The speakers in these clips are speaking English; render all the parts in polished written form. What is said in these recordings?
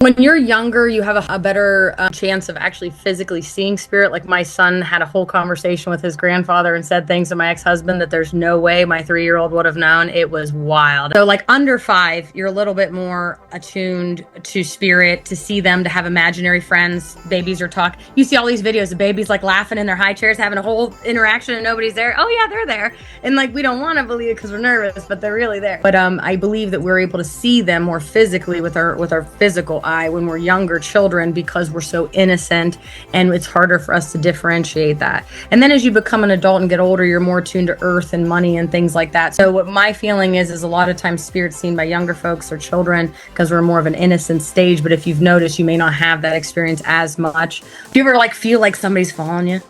When you're younger, you have a better chance of actually physically seeing spirit. Like my son had a whole conversation with his grandfather and said things to my ex-husband that there's no way my 3-year-old would have known. It was wild. So like under 5, you're a little bit more attuned to spirit, to see them, to have imaginary friends. Babies are talking. You see all these videos of babies like laughing in their high chairs, having a whole interaction and nobody's there. Oh yeah, they're there. And like we don't want to believe it because we're nervous, but they're really there. But I believe that we're able to see them more physically with our physical eye when we're younger children, because we're so innocent and it's harder for us to differentiate that. And then as you become an adult and get older, you're more tuned to earth and money and things like that. So what my feeling is a lot of times spirit's seen by younger folks or children because we're more of an innocent stage. But if you've noticed, you may not have that experience as much. Do you ever like feel like somebody's following you?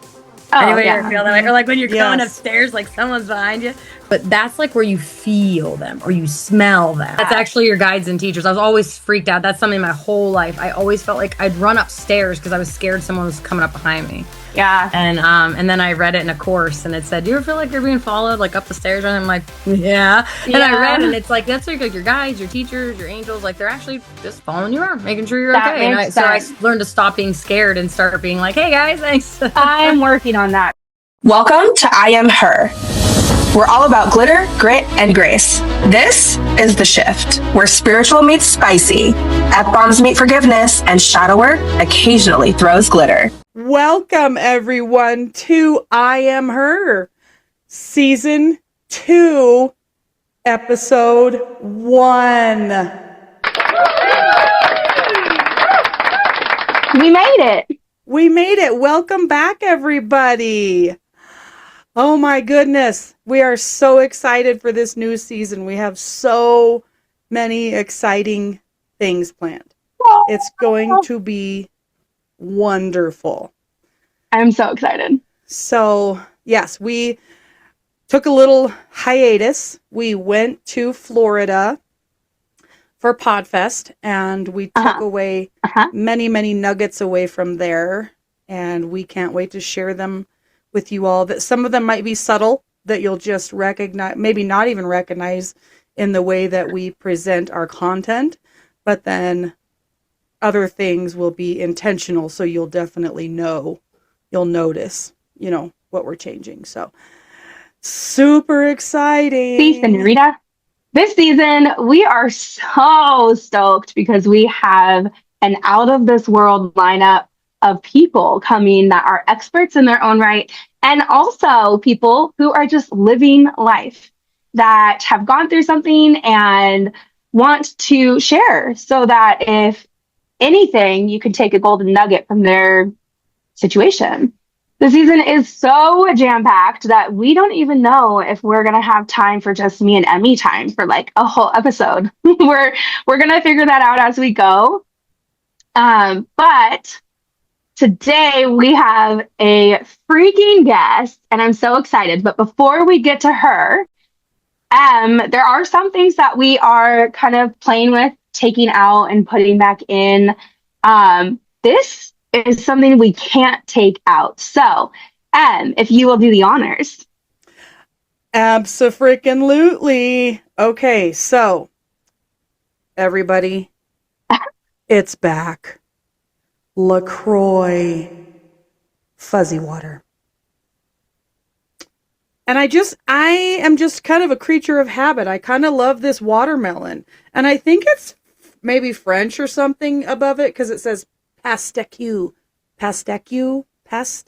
Anybody ever feel that way? Or like when you're going upstairs, like someone's behind you? But that's like where you feel them or you smell them. That's actually your guides and teachers. I was always freaked out. That's something my whole life. I always felt like I'd run upstairs because I was scared someone was coming up behind me. Yeah. And then I read it in a course and it said, do you ever feel like you're being followed like up the stairs? And I'm like, yeah. And I read it and it's like, that's like your guides, your teachers, your angels, like they're actually just following you around, making sure you're okay. So I learned to stop being scared and start being like, hey guys, thanks. I'm working on that. Welcome to I Am Her. We're all about glitter, grit, and grace. This is The Shift, where spiritual meets spicy, F-bombs meet forgiveness, and shadow work occasionally throws glitter. Welcome, everyone, to I Am Her, Season 2, Episode 1. We made it. We made it. Welcome back, everybody. Oh my goodness. We are so excited for this new season. We have so many exciting things planned. It's going to be wonderful. I'm so excited. So, yes, we took a little hiatus. We went to Florida for Podfest, and we took away many, many nuggets away from there, and we can't wait to share them with you all. That some of them might be subtle, that you'll just recognize, maybe not even recognize in the way that we present our content, but then other things will be intentional, so you'll definitely know, you'll notice, you know, what we're changing. So, super exciting. See, Senorita. This season, we are so stoked because we have an out-of-this-world lineup of people coming that are experts in their own right, and also people who are just living life, that have gone through something and want to share, so that if anything, you can take a golden nugget from their situation. The season is so jam-packed that we don't even know if we're going to have time for just me and Emmy time for like a whole episode. We're going to figure that out as we go. But today we have a freaking guest, and I'm so excited. But before we get to her, there are some things that we are kind of playing with, taking out and putting back in. This is something we can't take out. So, if you will do the honors. Abso-freaking-lutely. Okay, so, everybody, it's back. LaCroix Fuzzy Water. And I am just kind of a creature of habit. I kind of love this watermelon. And I think it's maybe French or something above it, because it says pastèque.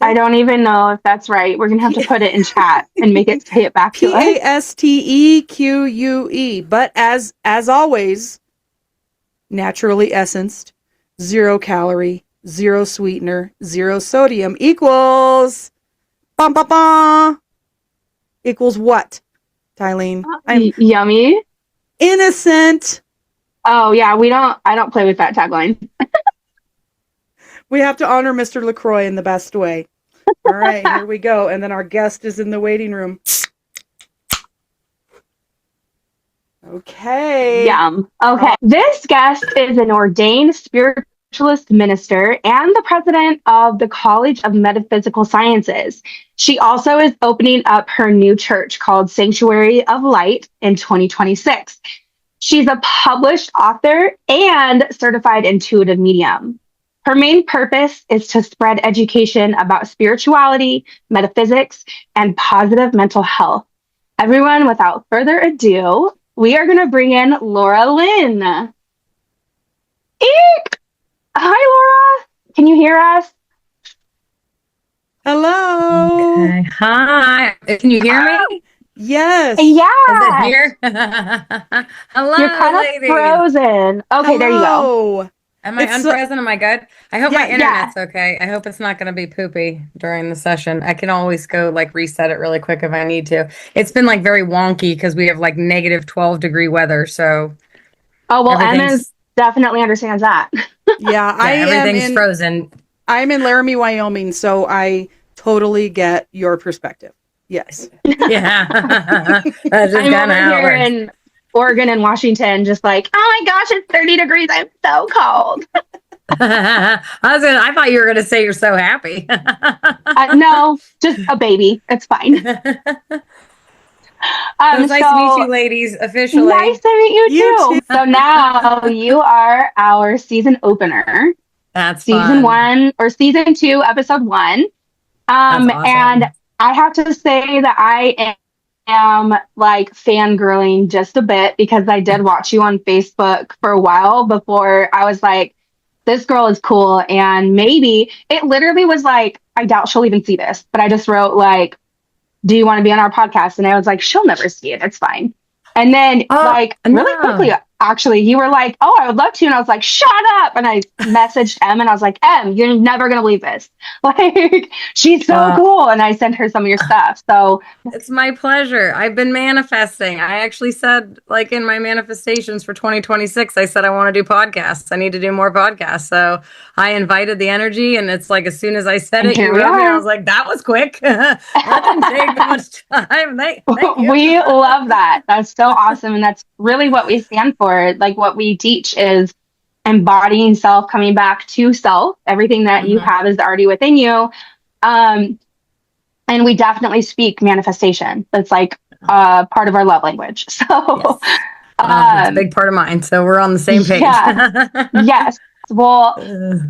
I don't even know if that's right. We're going to have to put it in chat and make it say it back to us. Pasteque. But as always, naturally essenced, 0 calorie, 0 sweetener, 0 sodium equals equals what, Thylene? I'm yummy. Innocent. Oh yeah, I don't play with that tagline. We have to honor Mr. LaCroix in the best way. All right, here we go. And then our guest is in the waiting room. Okay. Yum. Okay. This guest is an ordained spiritualist minister and the president of the College of Metaphysical Sciences. She also is opening up her new church called Sanctuary of Light in 2026. She's a published author and certified intuitive medium. Her main purpose is to spread education about spirituality, metaphysics, and positive mental health. Everyone, without further ado, we are going to bring in Laura Lynn. Eek! Hi, Laura. Can you hear us? Hello. Okay. Hi. Can you hear me? Yes. Yeah. Is it here? Hello, You're kind ladies. of frozen. Okay, there you go. Hello. Am I It's unpresent? Am I good? I hope my Yeah. internet's okay. I hope it's not going to be poopy during the session. I can always go like reset it really quick if I need to. It's been like very wonky because we have like negative 12-degree weather. So Oh, well, Emma everything's definitely understands that. Yeah, everything's frozen. I'm in Laramie, Wyoming, so I totally get your perspective. Yes. Yeah. That's just I'm kind over of how here it works. in Oregon and Washington, just like, oh my gosh, it's 30 degrees. I'm so cold. I thought you were going to say you're so happy. No, just a baby. It's fine. It's nice to meet you, ladies, officially. Nice to meet you You too. too. So now you are our season opener. That's Season fun. 1 or season 2, episode 1. That's awesome. And I have to say that I am like fangirling just a bit because I did watch you on Facebook for a while before I was like, this girl is cool. And maybe it literally was like, I doubt she'll even see this, but I just wrote like, do you want to be on our podcast? And I was like, she'll never see it. It's fine. And then really quickly, actually, you were like, oh, I would love to. And I was like, shut up. And I messaged Em and I was like, Em, you're never going to believe this. Like, she's so cool. And I sent her some of your stuff. So it's my pleasure. I've been manifesting. I actually said, like in my manifestations for 2026, I said I want to do podcasts. I need to do more podcasts. So I invited the energy, and it's like as soon as I said it, you wrote me. I was like, that was quick. That didn't take much time. Thank you. We love that. That's so awesome. And that's really what we stand for. Like what we teach is embodying self, coming back to self. Everything that you have is already within you. And we definitely speak manifestation. That's like part of our love language. So it's a big part of mine. So we're on the same page. Yeah. Yes. Well,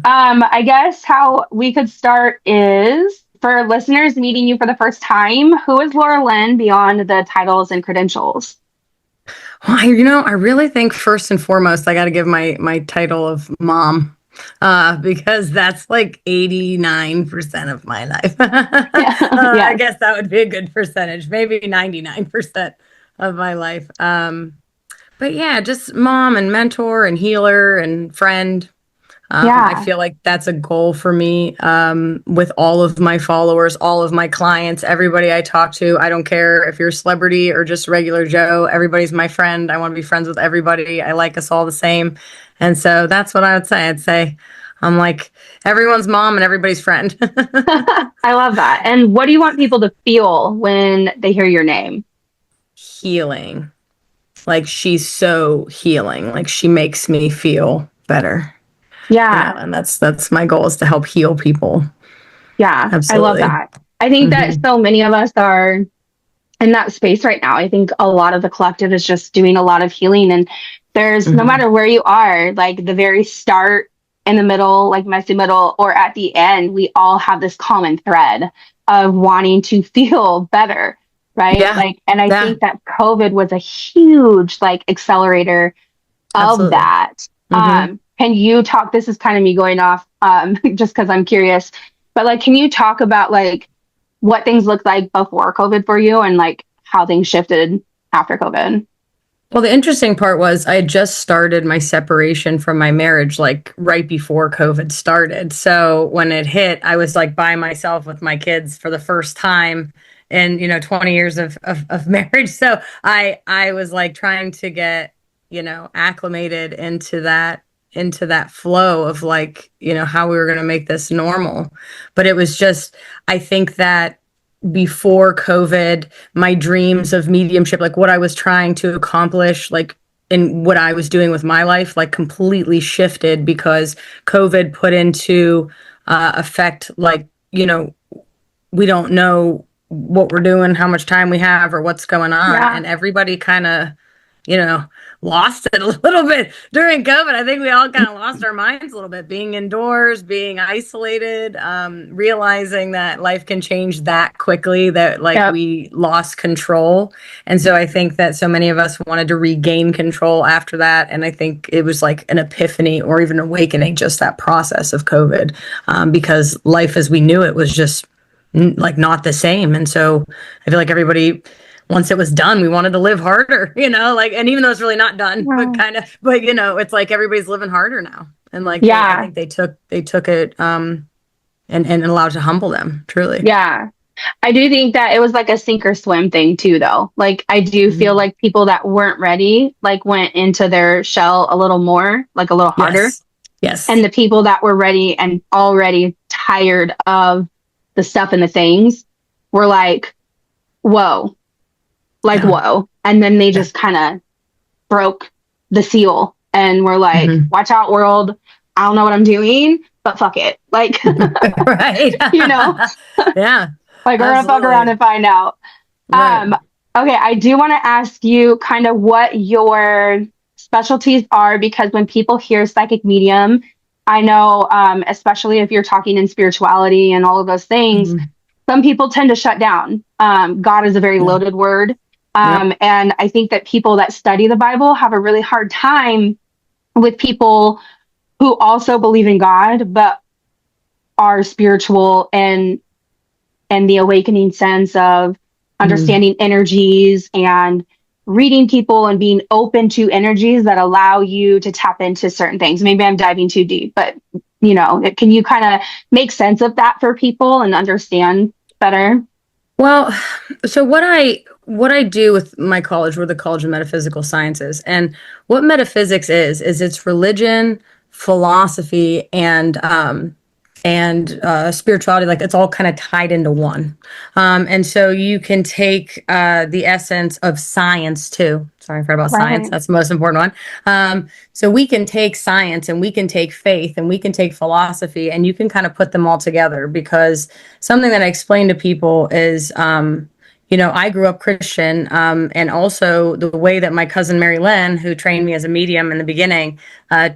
I guess how we could start is for listeners meeting you for the first time, who is Laura Lynn beyond the titles and credentials? Well, I really think first and foremost, I got to give my title of mom, because that's like 89% of my life. I guess that would be a good percentage, maybe 99% of my life. But yeah, just mom and mentor and healer and friend. I feel like that's a goal for me, with all of my followers, all of my clients, everybody I talk to. I don't care if you're a celebrity or just regular Joe. Everybody's my friend. I want to be friends with everybody. I like us all the same. And so that's what I would say. I'd say I'm like everyone's mom and everybody's friend. I love that. And what do you want people to feel when they hear your name? Healing. Like she's so healing. Like she makes me feel better. Yeah. And that's my goal, is to help heal people. Yeah. Absolutely. I love that. I think that so many of us are in that space right now. I think a lot of the collective is just doing a lot of healing, and there's no matter where you are, like the very start, in the middle, like messy middle, or at the end, we all have this common thread of wanting to feel better. Right. Yeah. And I think that COVID was a huge accelerator of that. Can you talk, this is kind of me going off, just because I'm curious, but can you talk about what things looked like before COVID for you and how things shifted after COVID? Well, the interesting part was I had just started my separation from my marriage, right before COVID started. So when it hit, I was by myself with my kids for the first time in, 20 years of marriage. So I was trying to get, acclimated into that flow of how we were going to make this normal. But it was just, I think that before COVID, my dreams of mediumship, what I was trying to accomplish, in what I was doing with my life, completely shifted because COVID put into effect, we don't know what we're doing, how much time we have, or what's going on. Yeah. And everybody kind of, lost it a little bit during COVID. I think we all kind of lost our minds a little bit, being indoors, being isolated, realizing that life can change that quickly, that like we lost control. And so I think that so many of us wanted to regain control after that. And I think it was like an epiphany or even awakening, just that process of COVID, because life as we knew it was just like not the same. And so I feel like everybody, once it was done, we wanted to live harder, you know, like, and even though it's really not done, but you know, it's like everybody's living harder now. And like, I think they took it, and allowed to humble them, truly. Yeah. I do think that it was like a sink or swim thing too, though. Like, I do feel like people that weren't ready, like went into their shell a little more, like a little harder. Yes. And the people that were ready and already tired of the stuff and the things were like, whoa, whoa. And then they just kind of broke the seal and were like, watch out, world. I don't know what I'm doing, but fuck it. Like, right. You know? Yeah. Like, we're going to fuck around and find out. Right. Okay. I do want to ask you kind of what your specialties are, because when people hear psychic medium, I know, especially if you're talking in spirituality and all of those things, some people tend to shut down. God is a very loaded word. And I think that people that study the Bible have a really hard time with people who also believe in God, but are spiritual and the awakening sense of understanding energies and reading people and being open to energies that allow you to tap into certain things. Maybe I'm diving too deep, but you know, can you kind of make sense of that for people and understand better? Well, so what I do with my college, we're the College of Metaphysical Sciences, and what metaphysics is it's religion, philosophy, and spirituality. Like, it's all kind of tied into one. And so you can take the essence of science too. Sorry, I forgot about science. That's the most important one. So we can take science and we can take faith and we can take philosophy, and you can kind of put them all together, because something that I explain to people is, you know, I grew up Christian, and also the way that my cousin Mary Lynn, who trained me as a medium in the beginning,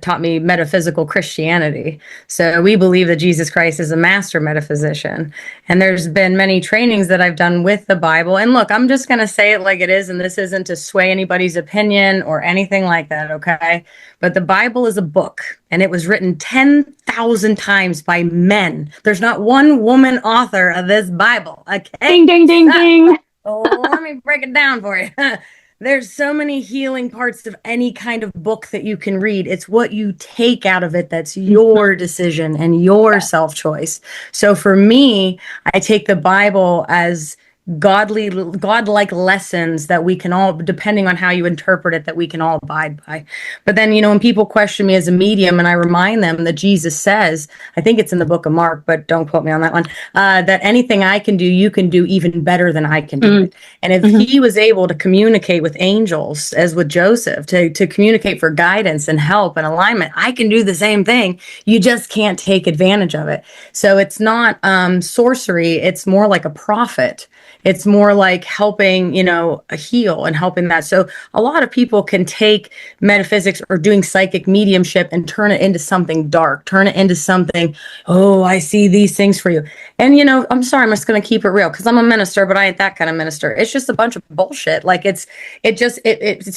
taught me metaphysical Christianity. So we believe that Jesus Christ is a master metaphysician. And there's been many trainings that I've done with the Bible. And look, I'm just going to say it like it is, and this isn't to sway anybody's opinion or anything like that, okay? But the Bible is a book, and it was written 10,000 times by men. There's not one woman author of this Bible, okay? Ding, ding, ding, ding. Oh, let me break it down for you. There's so many healing parts of any kind of book that you can read. It's what you take out of it that's your decision and your self-choice. So for me, I take the Bible as godlike lessons that we can all, depending on how you interpret it, that we can all abide by. But then, you know, when people question me as a medium, and I remind them that Jesus says, I think it's in the book of Mark, but don't quote me on that one, that anything I can do, you can do even better than I can do it. And if he was able to communicate with angels, as with Joseph, to communicate for guidance and help and alignment, I can do the same thing. You just can't take advantage of it. So it's not sorcery. It's more like a prophet. It's more like helping, you know, heal and helping that. So a lot of people can take metaphysics or doing psychic mediumship and turn it into something dark, turn it into something, oh, I see these things for you. And, you know, I'm sorry, I'm just going to keep it real, because I'm a minister, but I ain't that kind of minister. It's just a bunch of bullshit. Like, it's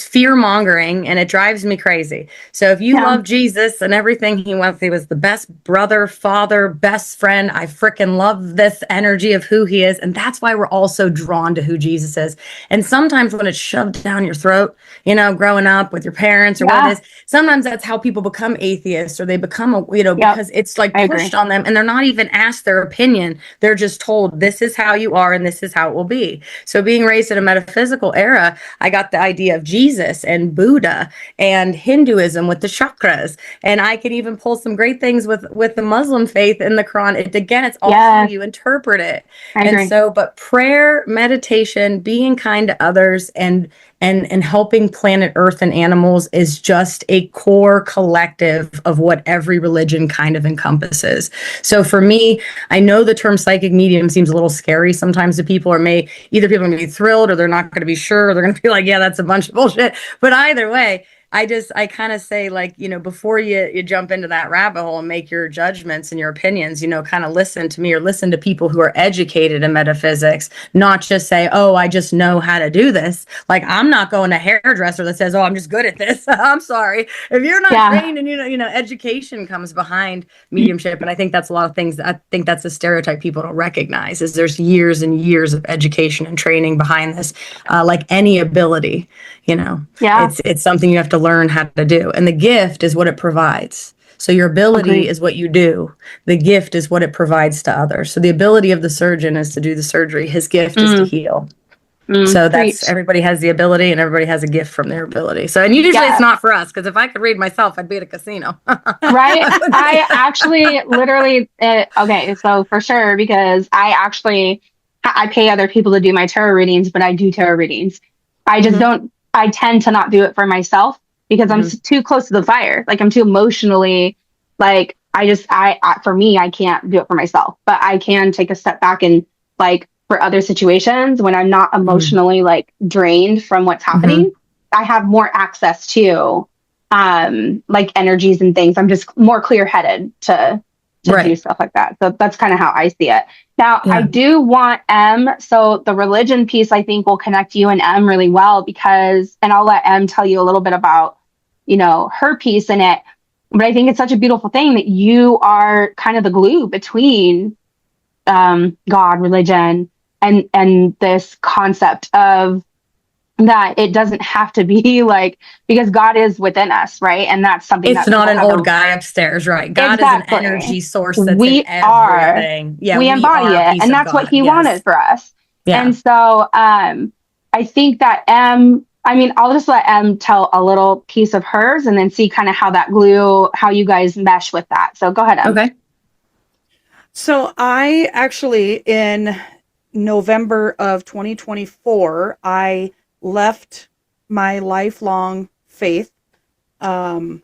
fear mongering, and it drives me crazy. So if you love Jesus and everything he was the best brother, father, best friend. I freaking love this energy of who he is. And that's why we're all so drawn to who Jesus is. And sometimes when it's shoved down your throat, you know, growing up with your parents or what it is, sometimes that's how people become atheists, or they become, because it's like pushed on them, and they're not even asked their opinion. They're just told, this is how you are and this is how it will be. So being raised in a metaphysical era, I got the idea of Jesus and Buddha and Hinduism with the chakras. And I can even pull some great things with the Muslim faith in the Quran. It's all how you interpret it. And so, but prayer, meditation, being kind to others, and helping planet Earth and animals is just a core collective of what every religion kind of encompasses. So for me, I know the term psychic medium seems a little scary sometimes to people, or either people are going to be thrilled, or they're not going to be sure, or they're going to be like, yeah, that's a bunch of bullshit. But either way, I kind of say, like, before you jump into that rabbit hole and make your judgments and your opinions, kind of listen to me, or listen to people who are educated in metaphysics, not just say, oh, I just know how to do this. Like, I'm not going to a hairdresser that says, oh, I'm just good at this. I'm sorry. If you're not trained, and education comes behind mediumship. And I think that's a lot of things. I think that's a stereotype people don't recognize, is there's years and years of education and training behind this, like any ability. It's something you have to learn how to do. And the gift is what it provides. So your ability is what you do. The gift is what it provides to others. So the ability of the surgeon is to do the surgery. His gift is to heal. So that's, everybody has the ability, and everybody has a gift from their ability. So, and usually it's not for us, because if I could read myself, I'd be at a casino. Right. I actually literally, okay, so for sure, because I pay other people to do my tarot readings, but I do tarot readings. I just I tend to not do it for myself, because I'm too close to the fire. Like, I'm too emotionally, like, for me, I can't do it for myself, but I can take a step back and, like, for other situations when I'm not emotionally like drained from what's happening, I have more access to like energies and things. I'm just more clear headed to do stuff like that. So that's kind of how I see it. Now, I do want so the religion piece, I think, will connect you and M really well, because, and I'll let M tell you a little bit about, her piece in it. But I think it's such a beautiful thing that you are kind of the glue between God, religion, and this concept of that it doesn't have to be like, because God is within us, right? And that's something it's not an old guy upstairs, right? God is an energy source that's in everything. We embody it, and that's what he wanted for us. And so I think that I'll just let M tell a little piece of hers, and then see kind of how that glue, how you guys mesh with that. So go ahead, M. Okay. So I actually, in November of 2024, I left my lifelong faith. I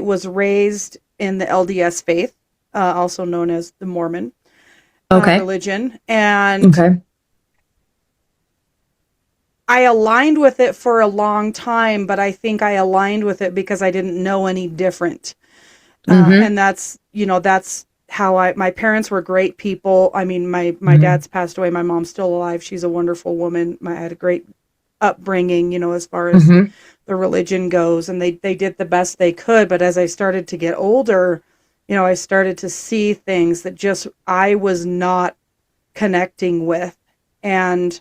was raised in the LDS faith, also known as the Mormon religion. And I aligned with it for a long time, but I think I aligned with it because I didn't know any different. And that's how my parents were great people. I mean, my dad's passed away. My mom's still alive. She's a wonderful woman. I had a great upbringing, as far as the religion goes, and they did the best they could. But as I started to get older, I started to see things that just I was not connecting with. And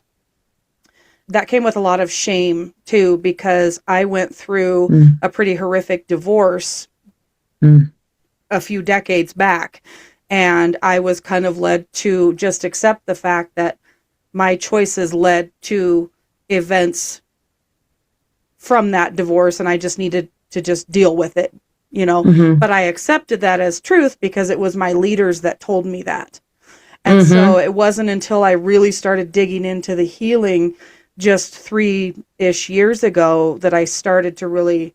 that came with a lot of shame too, because I went through a pretty horrific divorce a few decades back. And I was kind of led to just accept the fact that my choices led to events from that divorce, and I just needed to just deal with it, But I accepted that as truth because it was my leaders that told me that. And so it wasn't until I really started digging into the healing just 3-ish years ago that I started to really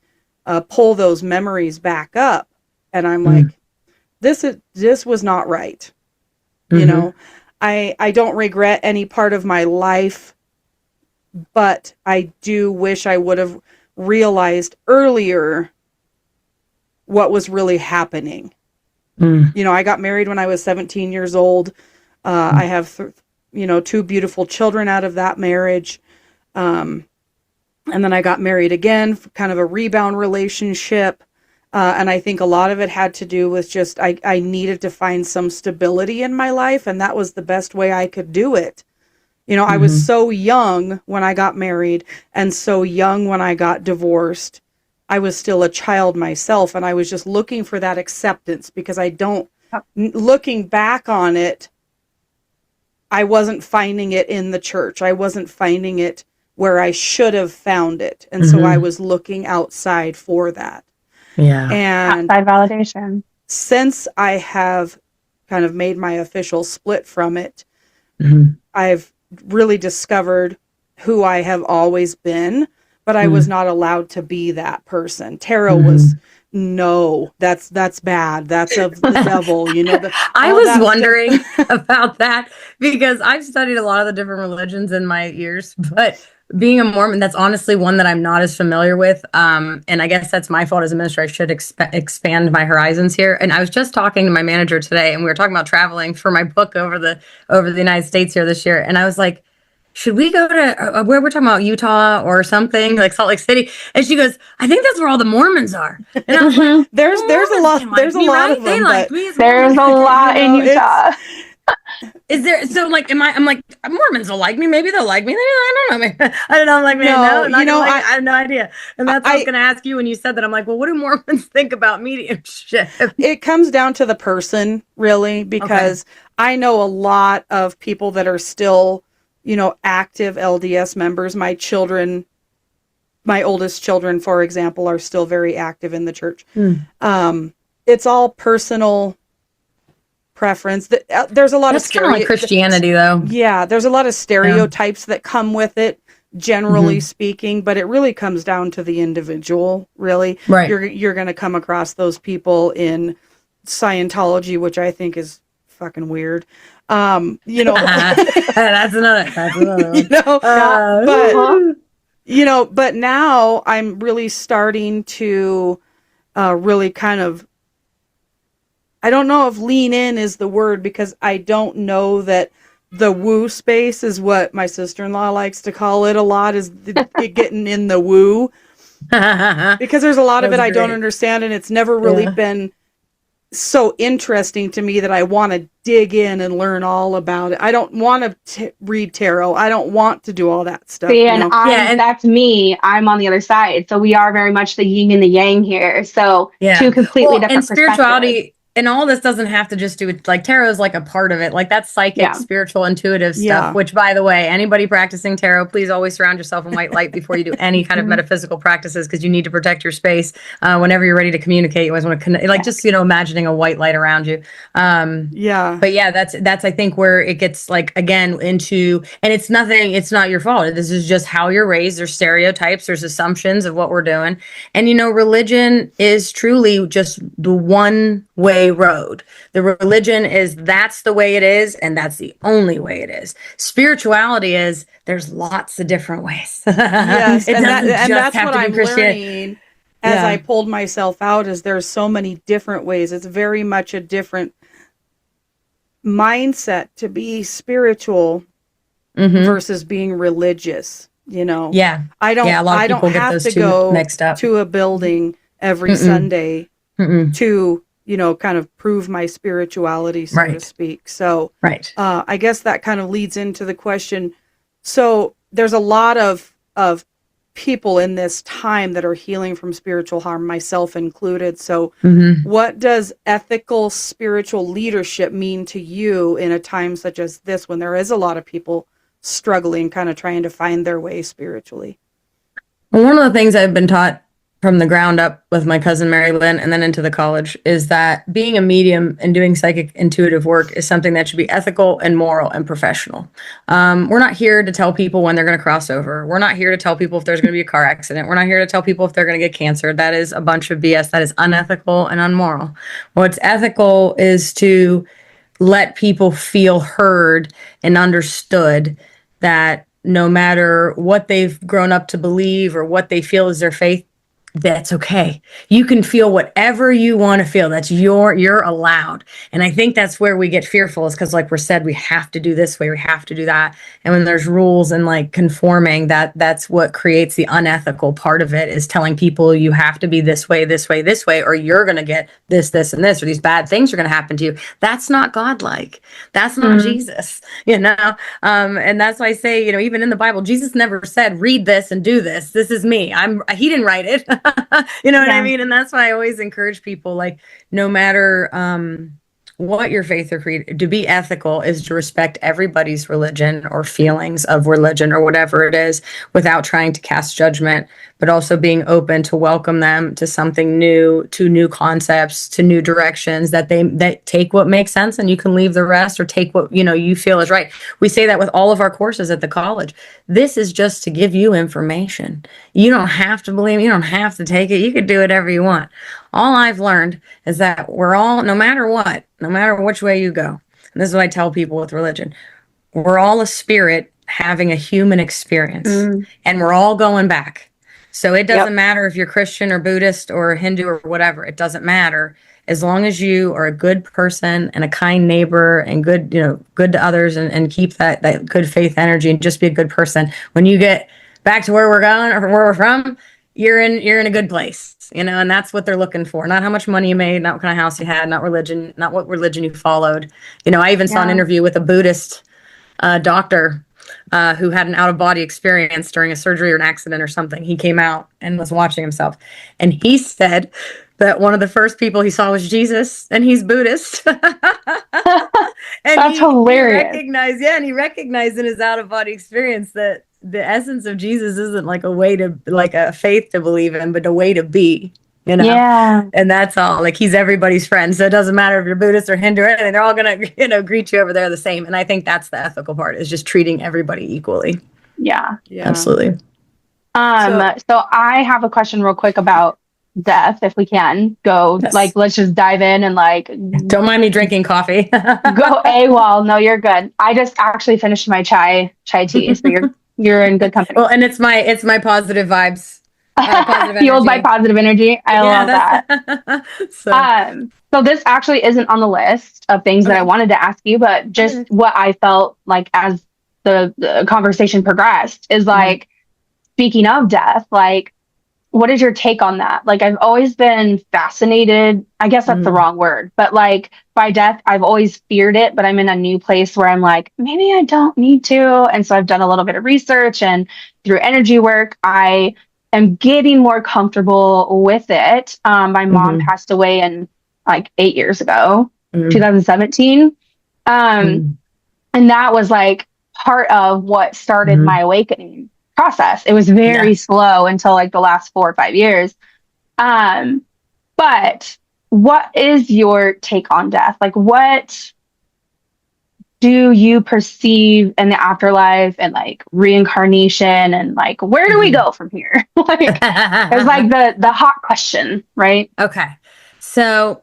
pull those memories back up. And I'm like, this was not right. I don't regret any part of my life, but I do wish I would have realized earlier what was really happening. I got married when I was 17 years old. I have, 2 beautiful children out of that marriage. And then I got married again, kind of a rebound relationship. And I think a lot of it had to do with just, I needed to find some stability in my life. And that was the best way I could do it. I was so young when I got married and so young when I got divorced. I was still a child myself, and I was just looking for that acceptance because looking back on it, I wasn't finding it in the church. I wasn't finding it where I should have found it. And so I was looking outside for that. Yeah. And outside validation. Since I have kind of made my official split from it, I've really discovered who I have always been, but I was not allowed to be that person. Tarot was, no, that's bad. That's of the devil, I was wondering about that because I've studied a lot of the different religions in my years, but being a Mormon, that's honestly one that I'm not as familiar with. And I guess that's my fault as a minister. I should expand my horizons here. And I was just talking to my manager today, and we were talking about traveling for my book over the United States here this year. And I was like, should we go to where we're talking about Utah or something like Salt Lake City? And she goes, I think that's where all the Mormons are. And I was like, there's a lot of them. They like me. There's a lot in Utah. Is there, so like, I'm like, Mormons will like me. Maybe they'll like me. I don't know. I don't know. I'm like, man, no, I have no idea. And that's what I was going to ask you when you said that. I'm like, well, what do Mormons think about mediumship? It comes down to the person, really, because I know a lot of people that are still, active LDS members. My children, my oldest children, for example, are still very active in the church. It's all personal preference. There's a lot That's of kind of like Christianity, though. Yeah, there's a lot of stereotypes that come with it, generally speaking, but it really comes down to the individual, really. Right. You're going to come across those people in Scientology, which I think is fucking weird. That's another one. But now I'm really starting to really kind of, I don't know if lean in is the word, because I don't know that the woo space is what my sister-in-law likes to call it a lot, is it getting in the woo. Because there's a lot of it I don't understand, and it's never really been so interesting to me that I want to dig in and learn all about it. I don't want to read tarot. I don't want to do all that stuff. See, and that's me. I'm on the other side. So we are very much the yin and the yang here. So two completely different and spirituality. And all this doesn't have to just do with, like, tarot is like a part of it. Like, that's psychic, spiritual, intuitive stuff, which, by the way, anybody practicing tarot, please always surround yourself in white light before you do any kind of metaphysical practices, because you need to protect your space. Whenever you're ready to communicate, you always want to connect, like, just, imagining a white light around you. But yeah, that's, I think, where it gets, like, again, into, and it's not your fault. This is just how you're raised. There's stereotypes, there's assumptions of what we're doing. And, religion is truly just the one way road. The religion is, that's the way it is, and that's the only way it is. Spirituality is, there's lots of different ways. Yes, and that's what I'm learning as I pulled myself out, is there's so many different ways. It's very much a different mindset to be spiritual versus being religious. I don't have to go to a building every Sunday to kind of prove my spirituality, so to speak. So I guess that kind of leads into the question. So there's a lot of people in this time that are healing from spiritual harm, myself included. So what does ethical spiritual leadership mean to you in a time such as this, when there is a lot of people struggling, kind of trying to find their way spiritually? Well, one of the things I've been taught from the ground up with my cousin Mary Lynn, and then into the college, is that being a medium and doing psychic intuitive work is something that should be ethical and moral and professional. We're not here to tell people when they're going to cross over. We're not here to tell people if there's going to be a car accident. We're not here to tell people if they're going to get cancer. That is a bunch of BS. That is unethical and unmoral. What's ethical is to let people feel heard and understood, that no matter what they've grown up to believe or what they feel is their faith, that's okay. You can feel whatever you want to feel. That's you're allowed. And I think that's where we get fearful, is because, like we said, we have to do this way, we have to do that. And when there's rules and like conforming, that's what creates the unethical part of it, is telling people you have to be this way, this way, this way, or you're going to get this, this, and this, or these bad things are going to happen to you. That's not godlike. That's not Jesus, And that's why I say, even in the Bible, Jesus never said, read this and do this. This is me. He didn't write it. You know what I mean? And that's why I always encourage people, like, no matter what your faith or creed, to be ethical is to respect everybody's religion or feelings of religion or whatever it is, without trying to cast judgment, but also being open to welcome them to something new, to new concepts, to new directions, that take what makes sense and you can leave the rest, or take what you feel is right. We say that with all of our courses at the college. This is just to give you information. You don't have to believe, you don't have to take it. You could do whatever you want. All I've learned is that we're all, no matter what, no matter which way you go, and this is what I tell people with religion, we're all a spirit having a human experience, and we're all going back. So it doesn't matter if you're Christian or Buddhist or Hindu or whatever. It doesn't matter, as long as you are a good person and a kind neighbor and good, good to others, and keep that good faith energy and just be a good person. When you get back to where we're going or where we're from, you're in a good place, and that's what they're looking for. Not how much money you made, not what kind of house you had, not religion, not what religion you followed. I even saw an interview with a Buddhist doctor who had an out-of-body experience during a surgery or an accident or something. He came out and was watching himself, and he said that one of the first people he saw was Jesus, and he's Buddhist. And That's hilarious. He recognized in his out-of-body experience that the essence of Jesus isn't like a faith to believe in, but a way to be. Yeah. And that's all. Like, he's everybody's friend. So it doesn't matter if you're Buddhist or Hindu or anything. They're all going to, greet you over there the same. And I think that's the ethical part, is just treating everybody equally. Yeah. Absolutely. So I have a question real quick about death, if we can go. Yes. Let's just dive in and don't mind me drinking coffee. Go AWOL. No, you're good. I just actually finished my chai tea. So you're in good company. Well, and it's my positive vibes. Fueled by positive energy. I love that. So this actually isn't on the list of things that I wanted to ask you, but just what I felt like as the conversation progressed is speaking of death, what is your take on that? I've always been fascinated. I guess that's the wrong word, but by death, I've always feared it, but I'm in a new place where I'm maybe I don't need to. And so I've done a little bit of research, and through energy work, I am getting more comfortable with it. My mom passed away in 8 years ago, 2017. And that was part of what started my awakening process. It was very slow until the last 4 or 5 years. But what is your take on death? What do you perceive in the afterlife and reincarnation, and where do we go from here? It's the hot question, right? Okay. So,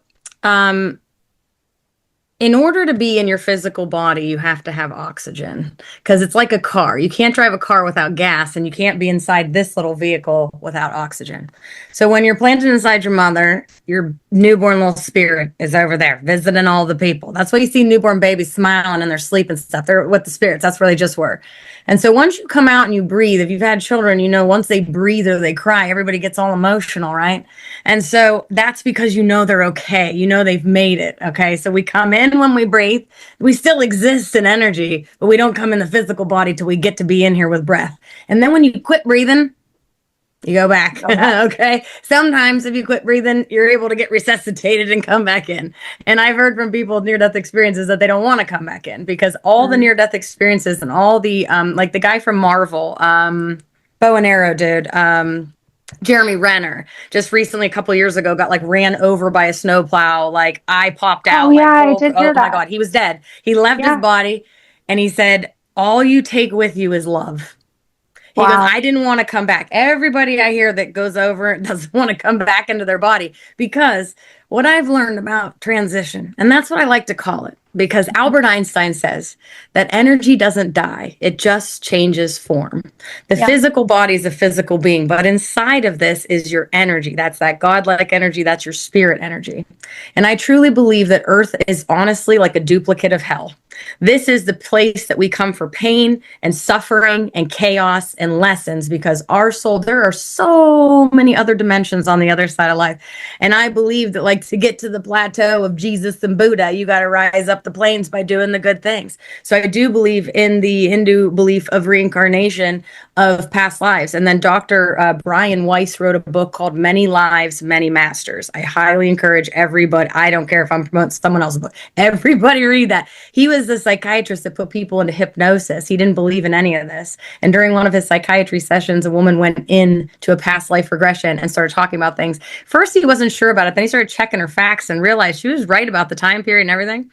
in order to be in your physical body, you have to have oxygen, because it's like a car. You can't drive a car without gas, and you can't be inside this little vehicle without oxygen. So when you're planted inside your mother, your newborn little spirit is over there visiting all the people. That's why you see newborn babies smiling in their sleep and stuff. They're with the spirits. That's where they just were. And so once you come out and you breathe, if you've had children, once they breathe or they cry, everybody gets all emotional, right? And so that's because they're okay. They've made it. Okay. So we come in when we breathe. We still exist in energy, but we don't come in the physical body till we get to be in here with breath. And then when you quit breathing, you go back. Okay. Sometimes if you quit breathing, you're able to get resuscitated and come back in. And I've heard from people with near-death experiences that they don't want to come back in, because all the near-death experiences and all the, the guy from Marvel, bow and arrow dude, Jeremy Renner, just recently, a couple years ago, got ran over by a snowplow. Eye popped out. I did hear that. My God, he was dead. He left his body, and he said, all you take with you is love. He goes, I didn't want to come back. Everybody I hear that goes over doesn't want to come back into their body, because what I've learned about transition, and that's what I like to call it, because Albert Einstein says that energy doesn't die. It just changes form. The physical body is a physical being, but inside of this is your energy. That's that godlike energy. That's your spirit energy. And I truly believe that Earth is honestly like a duplicate of hell. This is the place that we come for pain and suffering and chaos and lessons, because our soul, there are so many other dimensions on the other side of life. And I believe that to get to the plateau of Jesus and Buddha, you got to rise up the plains by doing the good things. So I do believe in the Hindu belief of reincarnation, of past lives. And then Dr. Brian Weiss wrote a book called Many Lives, Many Masters. I highly encourage everybody. I don't care if I'm promoting someone else's book. Everybody read that. He was the psychiatrist that put people into hypnosis. He didn't believe in any of this. And during one of his psychiatry sessions, a woman went in to a past life regression and started talking about things. First, he wasn't sure about it. Then he started checking her facts and realized she was right about the time period and everything.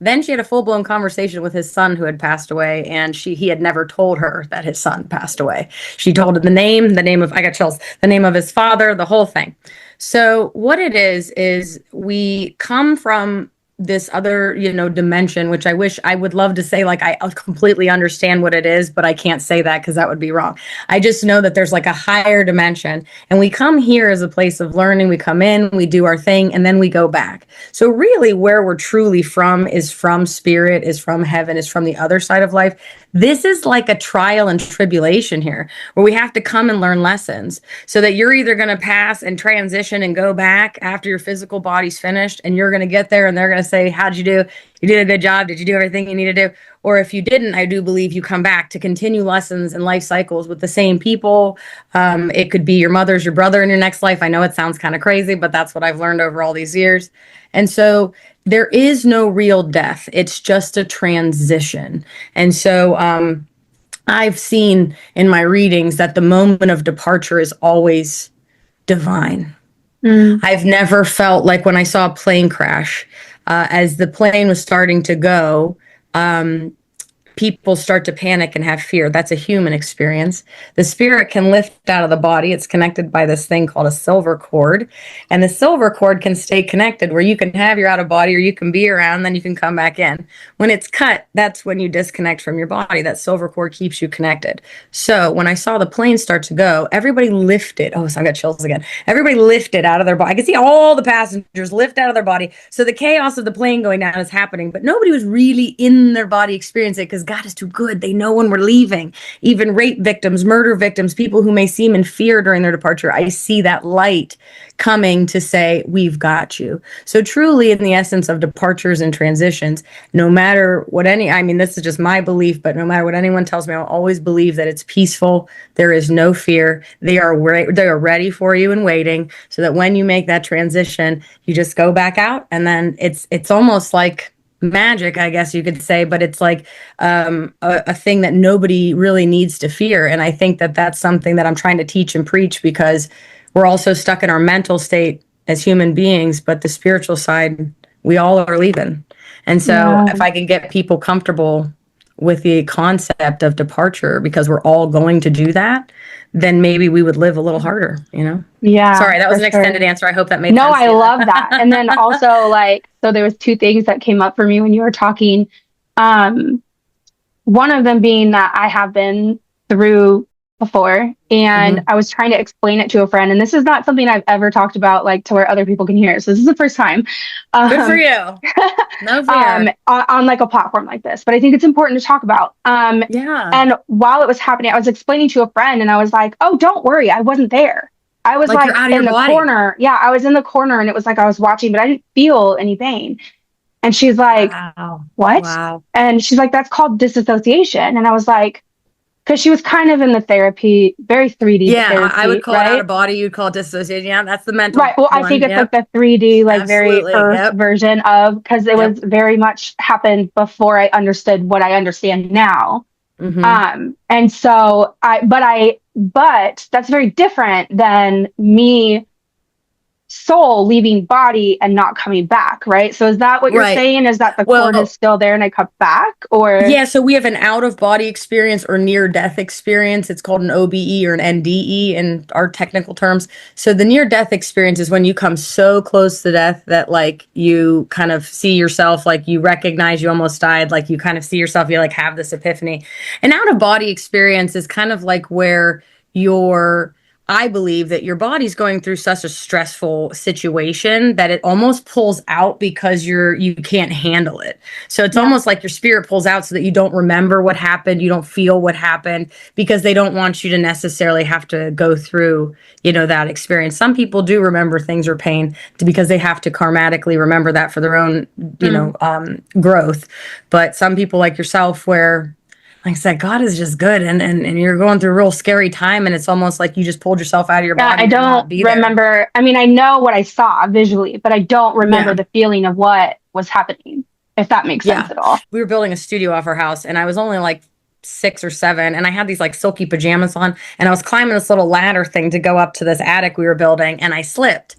Then she had a full-blown conversation with his son who had passed away, and he had never told her that his son passed away. She told him the name of, I got chills, the name of his father, the whole thing. So what it is we come from this other, dimension, which I would love to say, like, I completely understand what it is, but I can't say that because that would be wrong. I just know that there's like a higher dimension, and we come here as a place of learning. We come in, we do our thing, and then we go back. So really where we're truly from is from spirit, is from heaven, is from the other side of life. This is like a trial and tribulation here, where we have to come and learn lessons, so that you're either going to pass and transition and go back after your physical body's finished, and you're going to get there and they're going to say, how'd you do? You did a good job. Did you do everything you need to do? Or if you didn't, I do believe you come back to continue lessons and life cycles with the same people. It could be your mother's, your brother in your next life. I know it sounds kind of crazy, but that's what I've learned over all these years. And so there is no real death. It's just a transition. And so I've seen in my readings that the moment of departure is always divine. I've never felt like when I saw a plane crash, as the plane was starting to go, people start to panic and have fear. That's a human experience. The spirit can lift out of the body. It's connected by this thing called a silver cord. And the silver cord can stay connected, where you can have your out of body, or you can be around, then you can come back in. When it's cut, that's when you disconnect from your body. That silver cord keeps you connected. So when I saw the plane start to go, everybody lifted. Oh, so I got chills again. Everybody lifted out of their body. I could see all the passengers lift out of their body. So the chaos of the plane going down is happening, but nobody was really in their body experiencing it, because God is too good. They know when we're leaving. Even rape victims, murder victims, people who may seem in fear during their departure, I see that light coming to say, we've got you. So truly, in the essence of departures and transitions, no matter what this is just my belief, but no matter what anyone tells me, I'll always believe that it's peaceful. There is no fear. They are ready for you and waiting, so that when you make that transition, you just go back out, and then it's almost like magic, I guess you could say, but it's like a thing that nobody really needs to fear. And I think that that's something that I'm trying to teach and preach, because we're also stuck in our mental state as human beings, but the spiritual side, we all are leaving. And so if I can get people comfortable with the concept of departure, because we're all going to do that, then maybe we would live a little harder, Yeah. Sorry, that was an extended answer. I hope that made sense. No, I love that. And then also, so there was two things that came up for me when you were talking. One of them being that I have been through before, and I was trying to explain it to a friend, and this is not something I've ever talked about, like, to where other people can hear it. So this is the first time. Good for you. No fear. On like a platform like this, but I think it's important to talk about. Yeah. And while it was happening, I was explaining to a friend, and I was like, "Oh, don't worry, I wasn't there. I was like in the corner. Yeah, I was in the corner, and it was like I was watching, but I didn't feel any pain." And she's like, wow. "What?" Wow. And she's like, "That's called disassociation." And I was like, because she was kind of in the therapy, very 3D. Yeah, therapy, I would call right? it out of body. You'd call it dissociation. Yeah, that's the mental. Right. Well, I think it's like the 3D, like Absolutely. very earth version of, because it was very much happened before I understood what I understand now. And so but that's very different than me soul leaving body and not coming back, right? So is that what you're saying? Is that the cord is still there and I come back? Or yeah, so we have an out of body experience or near death experience. It's called an OBE or an NDE in our technical terms. So the near death experience is when you come so close to death that like you kind of see yourself, like you recognize you almost died, like you kind of see yourself, you like have this epiphany. An out of body experience is kind of like where I believe that your body's going through such a stressful situation that it almost pulls out because you can't handle it. So it's almost like your spirit pulls out so that you don't remember what happened, you don't feel what happened, because they don't want you to necessarily have to go through, that experience. Some people do remember things or pain because they have to karmatically remember that for their own, growth. But some people like yourself, where like I said, God is just good, and you're going through a real scary time, and it's almost like you just pulled yourself out of your body. I don't remember. I mean, I know what I saw visually, but I don't remember the feeling of what was happening, if that makes sense at all. We were building a studio off our house, and I was only like 6 or 7, and I had these like silky pajamas on, and I was climbing this little ladder thing to go up to this attic we were building, and I slipped.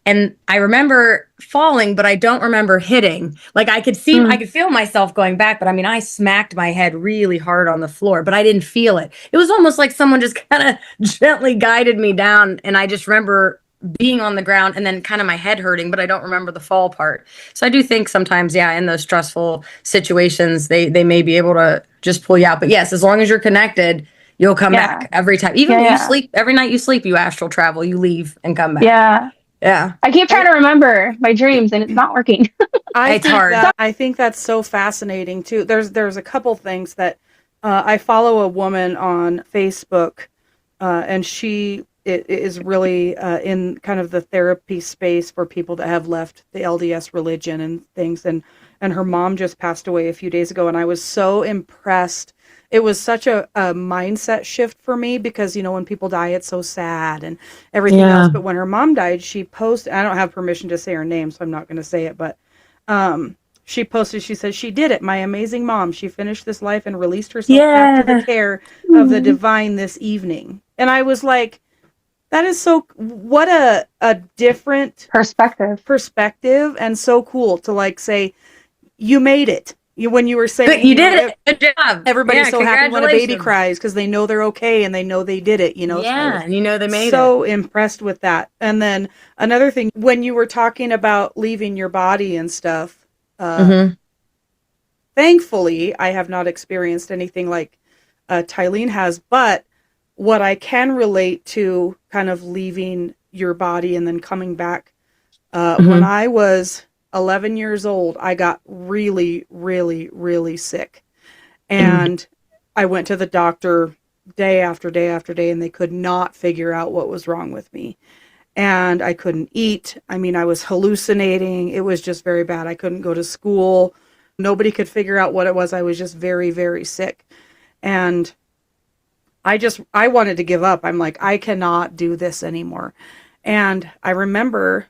And I remember falling, but I don't remember hitting. Like I could feel myself going back, but I mean, I smacked my head really hard on the floor, but I didn't feel it. It was almost like someone just kind of gently guided me down. And I just remember being on the ground and then kind of my head hurting, but I don't remember the fall part. So I do think sometimes, yeah, in those stressful situations, they may be able to just pull you out. But yes, as long as you're connected, you'll come back every time. Even when you sleep, every night you sleep, you astral travel, you leave and come back. Yeah. Yeah. I keep trying to remember my dreams and it's not working. It's hard. I think that's so fascinating too. There's a couple things that I follow a woman on Facebook, and she is really in kind of the therapy space for people that have left the LDS religion and things. And her mom just passed away a few days ago, and I was so impressed. It was such a mindset shift for me because, you know, when people die, it's so sad and everything else. But when her mom died, she posted, I don't have permission to say her name, so I'm not going to say it, but she posted, she said, she did it. My amazing mom. She finished this life and released herself back to the care of the divine this evening. And I was like, that is so, what a different perspective and so cool to like say, you made it. When you were saying you did it, good job. Everybody's so happy when a baby cries because they know they're okay and they know they did it, you know. Yeah, and you know they made it. So impressed with that. And then another thing, when you were talking about leaving your body and stuff, thankfully I have not experienced anything like Thylene has, but what I can relate to kind of leaving your body and then coming back, when I was 11 years old, I got really, really, really sick. And I went to the doctor day after day after day, and they could not figure out what was wrong with me. And I couldn't eat. I mean, I was hallucinating. It was just very bad. I couldn't go to school. Nobody could figure out what it was. I was just very, very sick. And I wanted to give up. I'm like, I cannot do this anymore. And I remember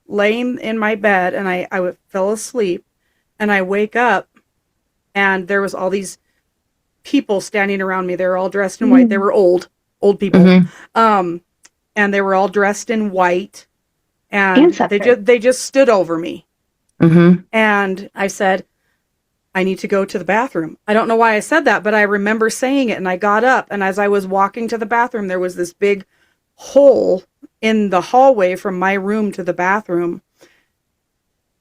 laying in my bed, and I fell asleep, and I wake up, and there was all these people standing around me. They were all dressed in white. They were old people. And they were all dressed in white, and they just stood over me. And I said, I need to go to the bathroom. I don't know why I said that, but I remember saying it, and I got up, and as I was walking to the bathroom, there was this big hole in the hallway from my room to the bathroom.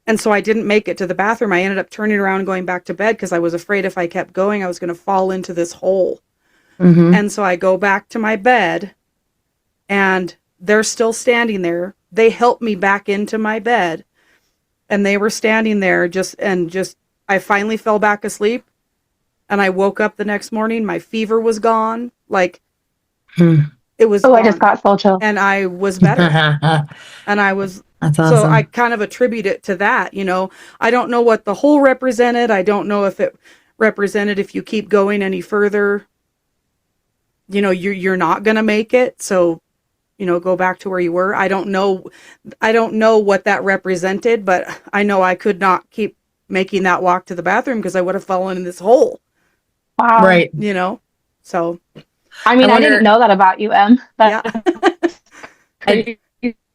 And so I didn't make it to the bathroom. I ended up turning around and going back to bed because I was afraid if I kept going, I was going to fall into this hole. And so I go back to my bed, and they're still standing there. They helped me back into my bed, and they were standing there I finally fell back asleep, and I woke up the next morning. My fever was gone. Like, it was gone. I just got so chill. And I was better. And I was, that's awesome. So I kind of attribute it to that, you know. I don't know what the hole represented. I don't know if it represented if you keep going any further, you know, you're not going to make it. So, you know, go back to where you were. I don't know what that represented, but I know I could not keep making that walk to the bathroom because I would have fallen in this hole. Wow. Right. You know, so. I mean, I didn't know that about you, Em.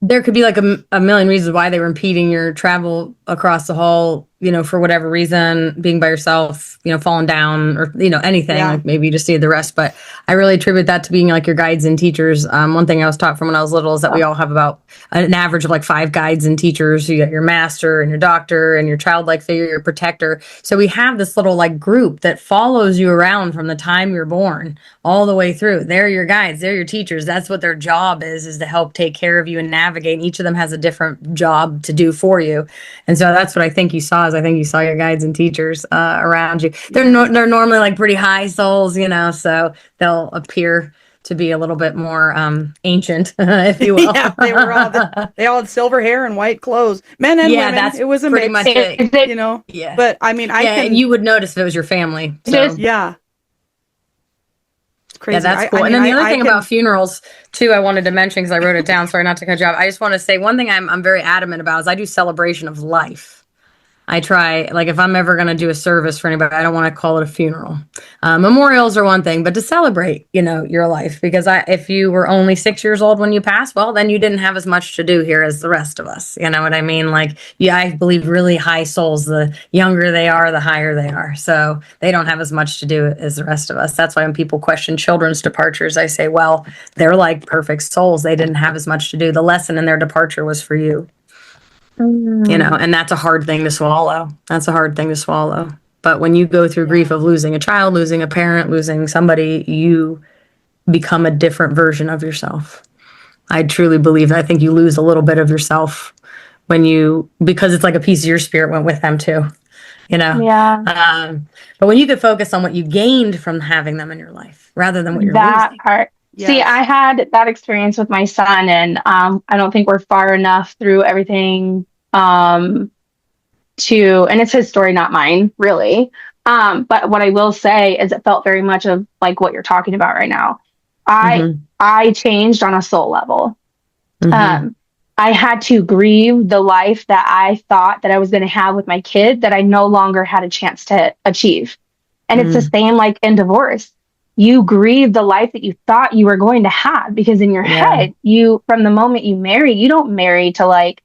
There could be like a million reasons why they were impeding your travel across the hall, you know, for whatever reason, being by yourself, you know, falling down or, you know, anything, like maybe you just needed the rest. But I really attribute that to being like your guides and teachers. One thing I was taught from when I was little is that we all have about an average of like 5 guides and teachers. You got your master and your doctor and your childlike figure, your protector. So we have this little like group that follows you around from the time you're born all the way through. They're your guides. They're your teachers. That's what their job is to help take care of you and navigate. And each of them has a different job to do for you. And so that's what I think you saw. I think you saw your guides and teachers around you. They're normally like pretty high souls, you know, so they'll appear to be a little bit more ancient, if you will. Yeah, they all had silver hair and white clothes, men and women. That's it was a pretty mix, much it, you know. Yeah, but I mean, and you would notice if it was your family. So. Yeah. Crazy. Yeah, that's cool. And then the other thing about funerals too, I wanted to mention because I wrote it down. Sorry not to cut you off. I just want to say one thing I'm very adamant about is I do celebration of life. I try, like, if I'm ever going to do a service for anybody, I don't want to call it a funeral. Memorials are one thing, but to celebrate, your life, because if you were only 6 years old when you passed, well, then you didn't have as much to do here as the rest of us. You know what I mean? Like, yeah, I believe really high souls, the younger they are, the higher they are. So they don't have as much to do as the rest of us. That's why when people question children's departures, I say, well, they're like perfect souls. They didn't have as much to do. The lesson in their departure was for you. And that's a hard thing to swallow. That's a hard thing to swallow. But when you go through grief of losing a child, losing a parent, losing somebody, you become a different version of yourself. I truly believe that. I think you lose a little bit of yourself because it's like a piece of your spirit went with them too, Yeah. But when you could focus on what you gained from having them in your life rather than what you're that losing. part. Yes. See, I had that experience with my son, and I don't think we're far enough through everything and it's his story, not mine, really. But what I will say is it felt very much of like what you're talking about right now. I changed on a soul level. I had to grieve the life that I thought that I was going to have with my kid that I no longer had a chance to achieve. And it's the same like in divorce. You grieve the life that you thought you were going to have, because in your head, from the moment you marry, you don't marry to like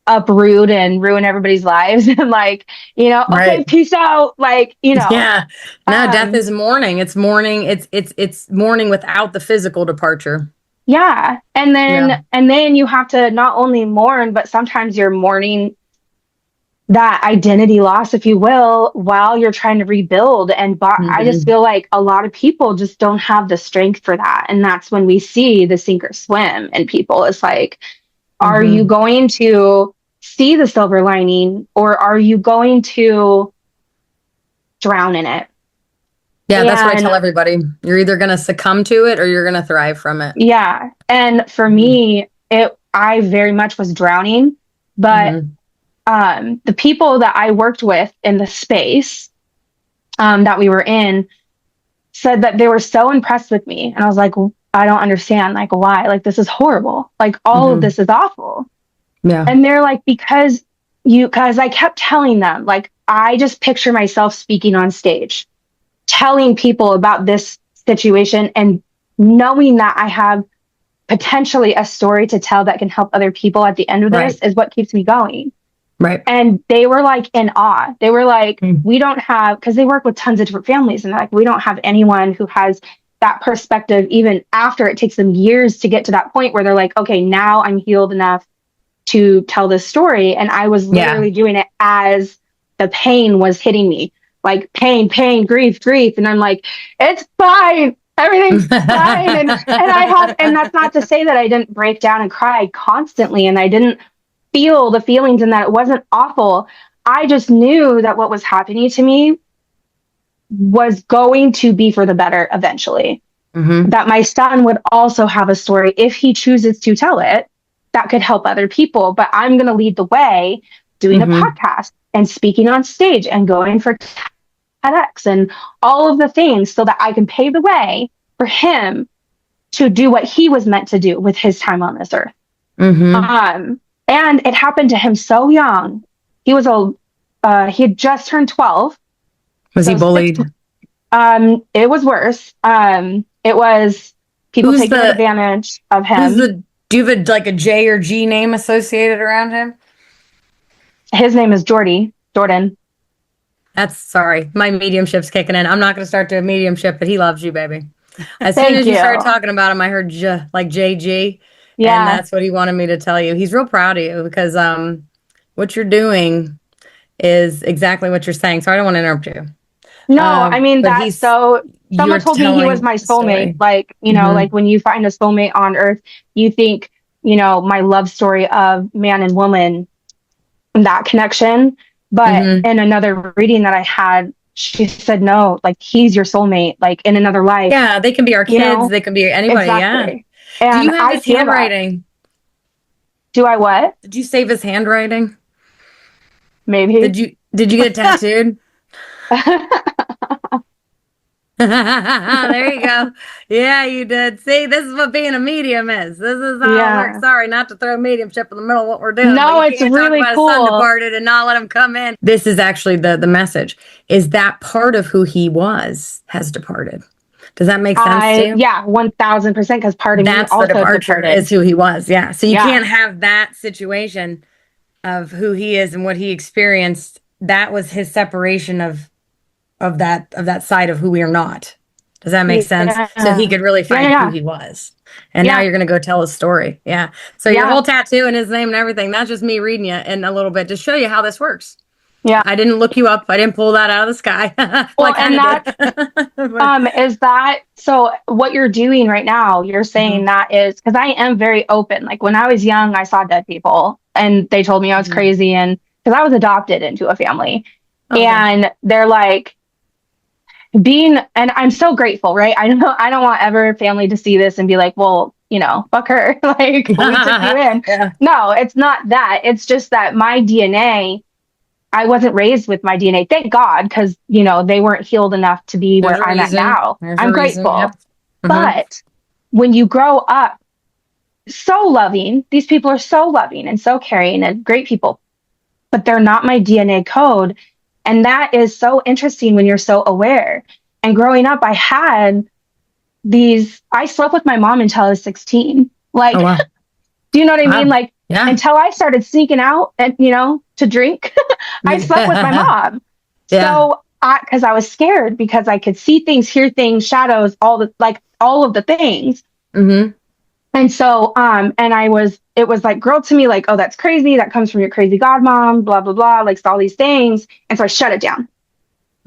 uproot and ruin everybody's lives and like, okay, peace out. Like, Yeah. No, death is mourning. It's mourning. It's mourning without the physical departure. Yeah. And then you have to not only mourn, but sometimes you're mourning that identity loss, if you will, while you're trying to rebuild. And I just feel like a lot of people just don't have the strength for that. And that's when we see the sink or swim in people. It's like, are you going to see the silver lining, or are you going to drown in it? Yeah, that's what I tell everybody. You're either going to succumb to it or you're going to thrive from it. Yeah. And for me, I very much was drowning, but the people that I worked with in the space that we were in said that they were so impressed with me. And I was like, I don't understand. Like, why? Like, this is horrible. Like, all of this is awful. Yeah. And they're like, because I kept telling them, like, I just picture myself speaking on stage, telling people about this situation and knowing that I have potentially a story to tell that can help other people at the end of this is what keeps me going. Right. And they were like in awe. They were like, we don't have, because they work with tons of different families, and they're like, we don't have anyone who has that perspective, even after it takes them years to get to that point where they're like, okay, now I'm healed enough to tell this story. And I was literally doing it as the pain was hitting me, like pain, grief. And I'm like, it's fine. Everything's fine. And that's not to say that I didn't break down and cry constantly, and I didn't feel the feelings, and that it wasn't awful. I just knew that what was happening to me was going to be for the better eventually. That my son would also have a story, if he chooses to tell it, that could help other people. But I'm going to lead the way doing a podcast and speaking on stage and going for TEDx and all of the things, so that I can pave the way for him to do what he was meant to do with his time on this earth. And it happened to him so young. He had just turned 12. Was he bullied? It was worse. It was people taking advantage of him. Do you have a J or G name associated around him? His name is Jordan. Sorry, my mediumship's kicking in. I'm not going to start doing mediumship, but he loves you, baby. As soon as you started talking about him, I heard JG. Yeah. And that's what he wanted me to tell you. He's real proud of you, because what you're doing is exactly what you're saying. So I don't want to interrupt you. No, I mean, that's so... Someone told me he was my soulmate. Like, like when you find a soulmate on earth, you think, my love story of man and woman, that connection. But in another reading that I had, she said, no, like, he's your soulmate, like in another life. Yeah, they can be our kids. They can be anybody. Exactly. Yeah. Do you have his handwriting? Do I what? Did you save his handwriting? Maybe. Did you get it tattooed? There you go. Yeah, you did. See, this is what being a medium is. This is how it works. Sorry, not to throw mediumship in the middle of what we're doing. No, but you it's can't really talk about cool. a son departed and not let him come in. This is actually the message, is that part of who he was has departed. Does that make sense to you? Yeah, 1000%, because part of me That's the also departure departed. is who he was. Yeah. So you can't have that situation of who he is and what he experienced. That was his separation of that side of who we are not. Does that make sense? So he could really find who he was. And now you're going to go tell his story. Yeah. So your whole tattoo and his name and everything, that's just me reading you in a little bit to show you how this works. Yeah. I didn't look you up. I didn't pull that out of the sky. Well, and that, is that, so what you're doing right now, you're saying that is, because I am very open. Like when I was young, I saw dead people and they told me I was crazy, and because I was adopted into a family. And they're like, and I'm so grateful, right? I don't want ever family to see this and be like, well, fuck her. Like, we took you in. No, it's not that. It's just that my DNA, I wasn't raised with my DNA. Thank God, because, they weren't healed enough to be where I'm at now. I'm grateful. But when you grow up so loving, these people are so loving and so caring and great people, but they're not my DNA code. And that is so interesting when you're so aware. And growing up, I slept with my mom until I was 16. Like, do you know what I mean? Like, until I started sneaking out and, to drink, I slept with my mom. So, because I was scared, because I could see things, hear things, shadows, all of the things. And so, it was like, girl to me, like, oh, that's crazy. That comes from your crazy godmom, blah, blah, blah, like all these things. And so I shut it down.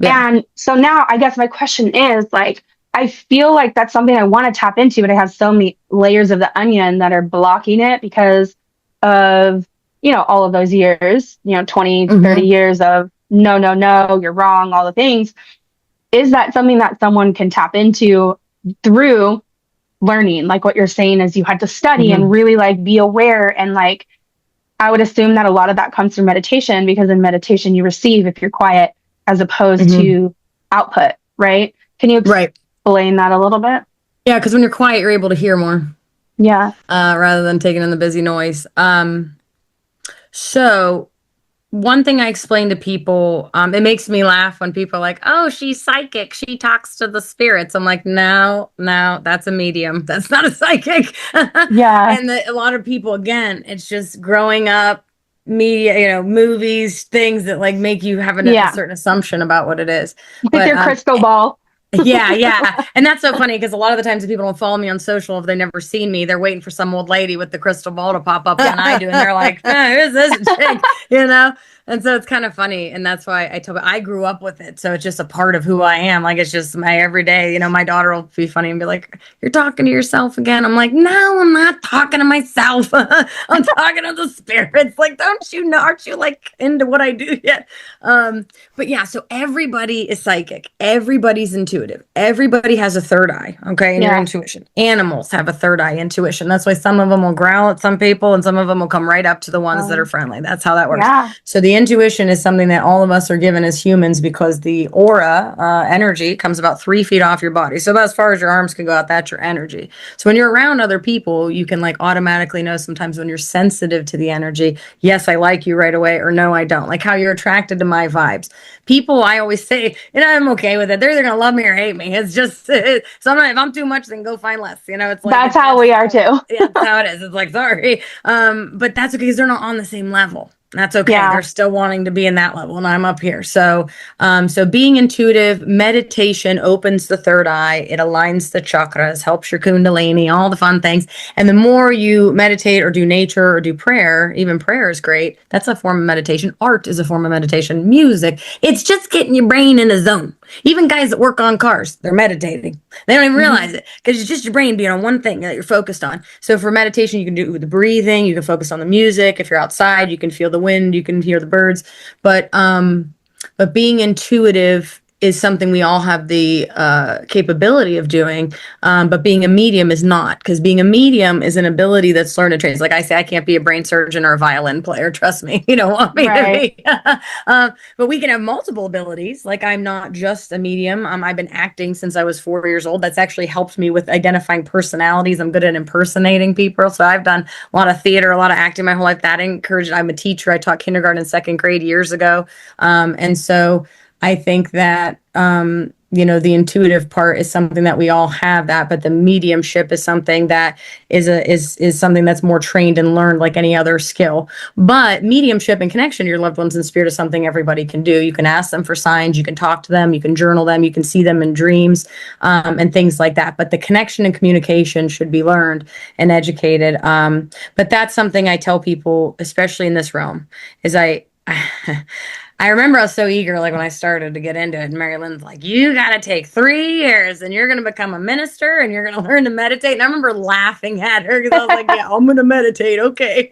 And so now I guess my question is, like, I feel like that's something I want to tap into, but I have so many layers of the onion that are blocking it because of, all of those years, 20, 30 years of no, you're wrong, all the things. Is that something that someone can tap into through learning? Like what you're saying is you had to study and really like be aware, and like I would assume that a lot of that comes through meditation, because in meditation you receive if you're quiet as opposed to output, right? Can you explain that a little bit? Yeah, because when you're quiet, you're able to hear more. Yeah. Rather than taking in the busy noise. So one thing I explain to people, it makes me laugh when people are like, oh, she's psychic, she talks to the spirits. I'm like, no, that's a medium. That's not a psychic. And a lot of people, again, it's just growing up, media, movies, things that like make you have a certain assumption about what it is. With your crystal ball. Yeah. And that's so funny, because a lot of the times people don't follow me on social, if they've never seen me, they're waiting for some old lady with the crystal ball to pop up than I do. And they're like, who's this chick? And so it's kind of funny. And that's why I grew up with it. So it's just a part of who I am. Like, it's just my everyday, my daughter will be funny and be like, you're talking to yourself again. I'm like, no, I'm not talking to myself. I'm talking to the spirits. Like, don't you know, aren't you like into what I do yet? But yeah, so everybody is psychic. Everybody's intuitive. Everybody has a third eye. Okay. In your intuition. Animals have a third eye intuition. That's why some of them will growl at some people and some of them will come right up to the ones that are friendly. That's how that works. So the intuition is something that all of us are given as humans, because the aura energy comes about 3 feet off your body. So about as far as your arms can go out, that's your energy. So when you're around other people, you can like automatically know sometimes when you're sensitive to the energy, yes, I like you right away, or no, I don't. Like how you're attracted to my vibes. People, I always say, I'm okay with it. They're either going to love me or hate me. It's just, sometimes if I'm too much, then go find less. It's like, that's how we are too. Yeah, that's how it is. It's like, sorry. But that's okay, because they're not on the same level. That's okay. They're still wanting to be in that level, and I'm up here. So, so being intuitive, meditation opens the third eye. It aligns the chakras, helps your kundalini, all the fun things. And the more you meditate or do nature or do prayer, even prayer is great. That's a form of meditation. Art is a form of meditation. Music, it's just getting your brain in a zone. Even guys that work on cars, they're meditating. They don't even realize it, because it's just your brain being on one thing that you're focused on. So for meditation, you can do it with the breathing. You can focus on the music. If you're outside, you can feel the wind, you can hear the birds. But being intuitive is something we all have the capability of doing, but being a medium is not, because being a medium is an ability that's learned and trained. Like I say, I can't be a brain surgeon or a violin player. Trust me, you don't want me to be. But we can have multiple abilities. Like I'm not just a medium. I've been acting since I was 4 years old. That's actually helped me with identifying personalities. I'm good at impersonating people. So I've done a lot of theater, a lot of acting my whole life. That encouraged. I'm a teacher. I taught kindergarten and second grade years ago. And so I think that, the intuitive part is something that we all have that, but the mediumship is something that is something that's more trained and learned like any other skill. But mediumship and connection to your loved ones in spirit is something everybody can do. You can ask them for signs, you can talk to them, you can journal them, you can see them in dreams, and things like that. But the connection and communication should be learned and educated. But that's something I tell people, especially in this realm, is I remember I was so eager, like when I started to get into it, and Mary Lynn's like, you got to take 3 years and you're going to become a minister and you're going to learn to meditate. And I remember laughing at her because I was like, yeah, I'm going to meditate. Okay.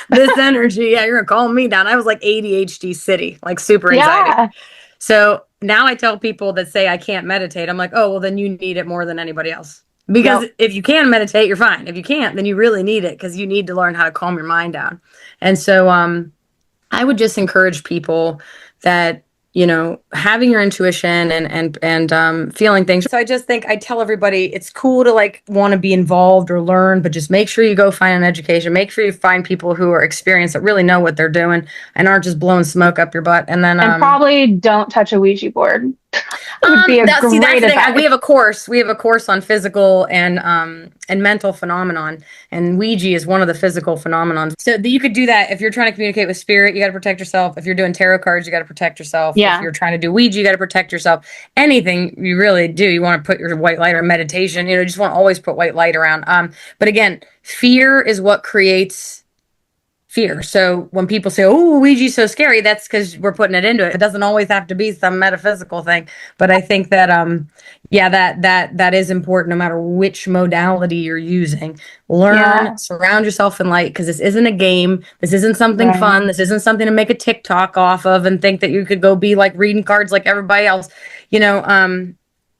This energy, yeah, you're going to calm me down. I was like ADHD city, like super anxiety. Yeah. So now I tell people that say I can't meditate, I'm like, oh, well, then you need it more than anybody else. Because if you can meditate, you're fine. If you can't, then you really need it because you need to learn how to calm your mind down. And so, I would just encourage people that, having your intuition and feeling things. So I just think I tell everybody it's cool to like want to be involved or learn, but just make sure you go find an education. Make sure you find people who are experienced that really know what they're doing and aren't just blowing smoke up your butt. And then probably don't touch a Ouija board. Would be that's the thing. We have a course on physical and mental phenomenon, and Ouija is one of the physical phenomenons. So you could do that if you're trying to communicate with spirit. You got to protect yourself. If you're doing tarot cards, you got to protect yourself. Yeah. If you're trying to do Ouija, you got to protect yourself. Anything you really do, you want to put your white light or meditation. You just want to always put white light around. But again, fear is what creates fear. So when people say, oh, Ouija's so scary, that's because we're putting it into it. It doesn't always have to be some metaphysical thing. But I think that, that is important no matter which modality you're using. Learn, surround yourself in light, because this isn't a game. This isn't something fun. This isn't something to make a TikTok off of and think that you could go be like reading cards like everybody else.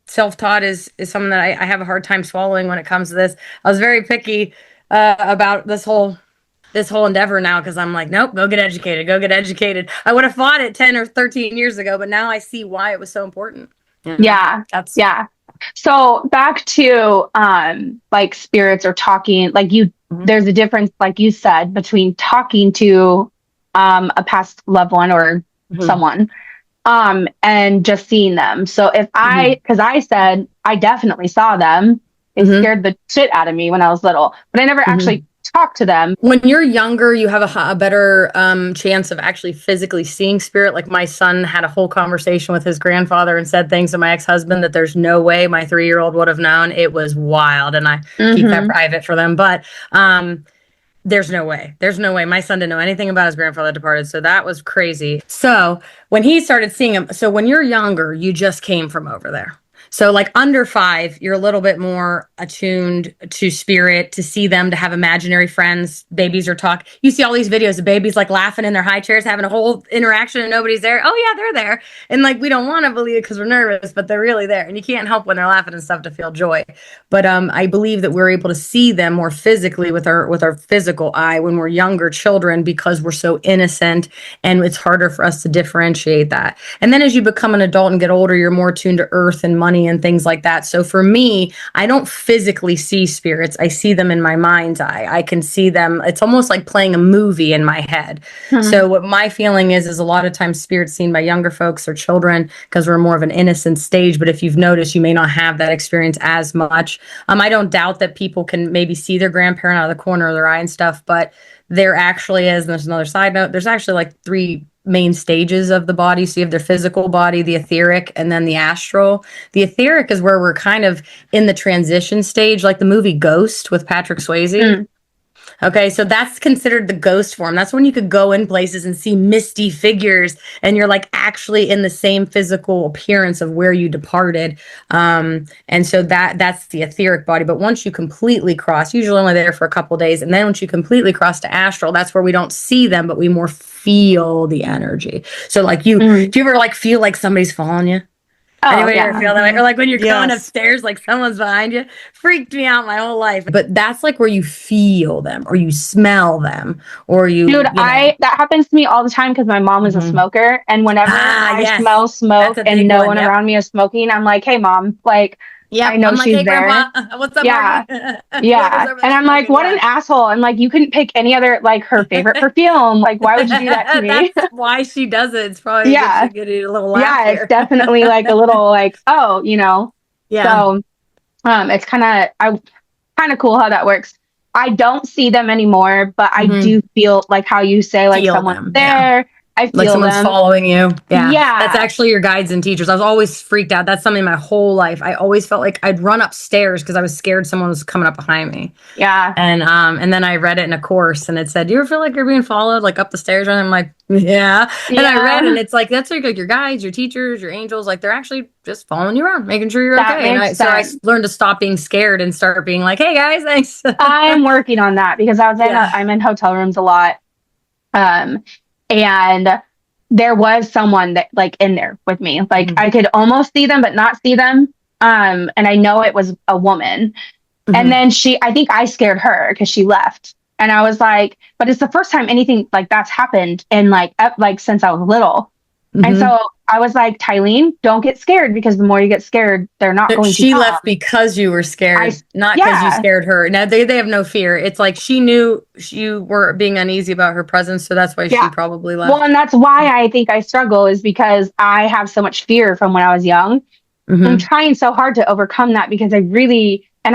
Self-taught is something that I have a hard time swallowing when it comes to this. I was very picky about this whole endeavor now, because I'm like, nope, go get educated. I would have fought it 10 or 13 years ago, but now I see why it was so important. Yeah. So back to like spirits or talking, like there's a difference, like you said, between talking to a past loved one or someone and just seeing them. So if because I said I definitely saw them, it scared the shit out of me when I was little, but I never actually talk to them. When you're younger, you have a better chance of actually physically seeing spirit. Like my son had a whole conversation with his grandfather and said things to my ex-husband that there's no way my 3-year-old would have known. It was wild, and I keep that private for them. But there's no way. My son didn't know anything about his grandfather departed, so that was crazy. So when he started seeing him, so when you're younger, you just came from over there. So like under 5, you're a little bit more attuned to spirit, to see them, to have imaginary friends. Babies are talking. You see all these videos of babies like laughing in their high chairs, having a whole interaction and nobody's there. Oh yeah, they're there. And like, we don't want to believe it because we're nervous, but they're really there. And you can't help when they're laughing and stuff to feel joy. But I believe that we're able to see them more physically with our physical eye when we're younger children, because we're so innocent and it's harder for us to differentiate that. And then as you become an adult and get older, you're more tuned to earth and money and things like that. So for me, I don't physically see spirits. I see them in my mind's eye. I can see them. It's almost like playing a movie in my head. So what my feeling is a lot of times spirits seen by younger folks or children, because we're more of an innocent stage. But if you've noticed, you may not have that experience as much. I don't doubt that people can maybe see their grandparent out of the corner of their eye and stuff, but there actually is, and there's another side note, there's actually like 3 main stages of the body. So you have their physical body, the etheric, and then the astral. The etheric is where we're kind of in the transition stage, like the movie Ghost with Patrick Swayze. Okay, so that's considered the ghost form. That's when you could go in places and see misty figures and you're like actually in the same physical appearance of where you departed. And so that's the etheric body. But once you completely cross, usually only there for a couple of days, and then once you completely cross to astral, that's where we don't see them, but we more feel the energy. So like do you ever like feel like somebody's following you? Oh, Anybody yeah. ever feel that way? Or like when you're going Yes. upstairs, like someone's behind you, freaked me out my whole life. But that's like where you feel them or you smell them or Dude, you know. that happens to me all the time because my mom is a Mhm. smoker. And whenever Ah, I yes. smell That's smoke a and big no one. one Yep. around me is smoking, I'm like, hey, mom, like, I Yep. know I'm like, she's hey, there. Grandpa, what's up, Yeah. Marty? Whoever's Yeah. over And there I'm like, smoking. what an Yeah. asshole. I'm like, you couldn't pick any other, like, her favorite perfume. Like, why would you do that to me? That's why she does it. It's probably good Yeah. she get a little laugh Yeah. It's there. definitely like a little, like, oh, Yeah. So, it's kind of cool how that works. I don't see them anymore, but I Mhm. do feel like how you say, like, Feel someone's them. Yeah. there. I Like feel someone's them. following you. Yeah. That's Yeah. actually your guides and teachers. I was always freaked out. That's something my whole life. I always felt like I'd run upstairs because I was scared someone was coming up behind me. Yeah. And then I read it in a course and it said, "Do you ever feel like you're being followed like up the stairs?" And I'm like, "Yeah." And I read and Yeah. it's like that's like your guides, your teachers, your angels, like they're actually just following you around, making sure you're That okay. And makes I sense. learned to stop being scared and start being like, "Hey guys, thanks." I'm working on that because Yeah. I'm in hotel rooms a lot. Um, and there was someone that like in there with me. Like Mhm. I could almost see them, but not see them. And I know it was a woman. And Mhm. then I think I scared her because she left. And I was like, but it's the first time anything like that's happened in like since I was little. And Mhm. so I was like, Thylene, don't get scared because the more you get scared, they're not But going to she come. left because you were scared, not because you Yeah. scared her. Now they have no fear. It's like she knew you were being uneasy about her presence, so that's why she Yeah. probably Well, left. and that's why I think I struggle is because I have so much fear from when I was young. I'm Mm-hmm. trying so hard to overcome that because I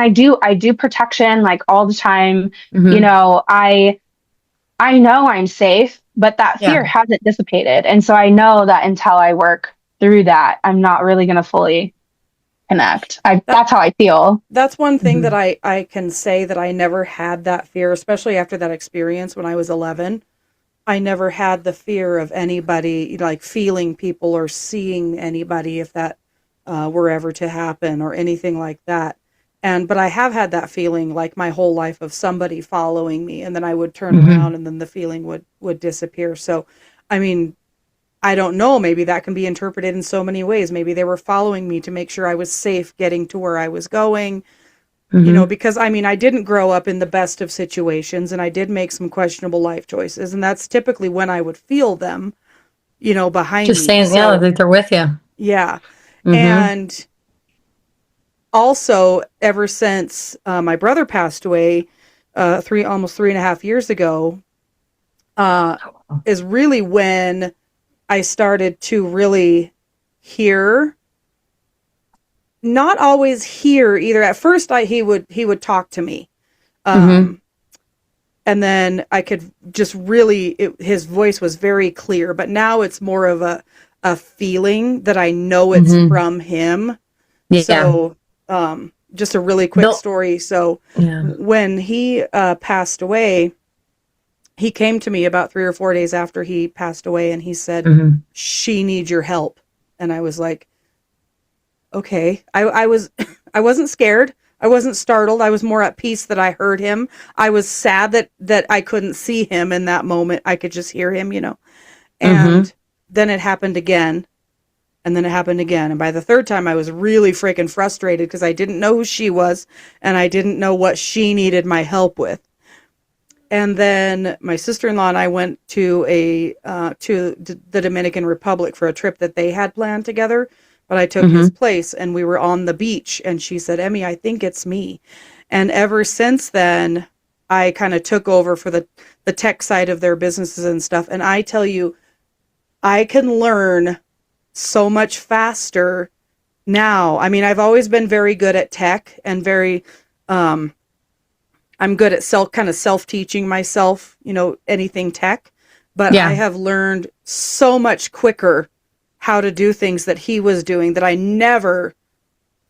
do protection like all the time. You Mm-hmm. know, I know I'm safe, but that Yeah. fear hasn't dissipated. And so I know that until I work through that, I'm not really going to fully connect. That's how I feel. That's one thing Mm-hmm. that I can say that I never had that fear, especially after that experience when I was 11. I never had the fear of anybody, like feeling people or seeing anybody if that were ever to happen or anything like that. But I have had that feeling like my whole life of somebody following me, and then I would turn Mm-hmm. around and then the feeling would disappear. So, I mean, I don't know, maybe that can be interpreted in so many ways. Maybe they were following me to make sure I was safe getting to where I was going, Mm-hmm. because I mean, I didn't grow up in the best of situations and I did make some questionable life choices. And that's typically when I would feel them, behind Just me. saying, yeah, So, that they're with you. yeah. Mm-hmm. And also, ever since my brother passed away almost 3.5 years ago, is really when I started to really hear. Not always hear either. At first, he would talk to me, Mm-hmm. and then I could just really his voice was very clear. But now it's more of a feeling that I know it's Mm-hmm. from him. Yeah. So, just a really quick story. So, Yeah. when he passed away, he came to me about 3 or 4 days after he passed away, and he said, Mm-hmm. "She needs your help." And I was like, "Okay." I wasn't scared. I wasn't startled. I was more at peace that I heard him. I was sad that I couldn't see him in that moment. I could just hear him. Mm-hmm. And then it happened again. And then it happened again. And by the third time, I was really freaking frustrated because I didn't know who she was and I didn't know what she needed my help with. And then my sister-in-law and I went to the Dominican Republic for a trip that they had planned together. But I took his Mm-hmm. place and we were on the beach. And she said, "Emmy, I think it's me." And ever since then, I kind of took over for the tech side of their businesses and stuff. And I tell you, I can learn so much faster now. I mean, I've always been very good at tech and I'm good at self-teaching myself, anything tech, but I Yeah. have learned so much quicker how to do things that he was doing that I never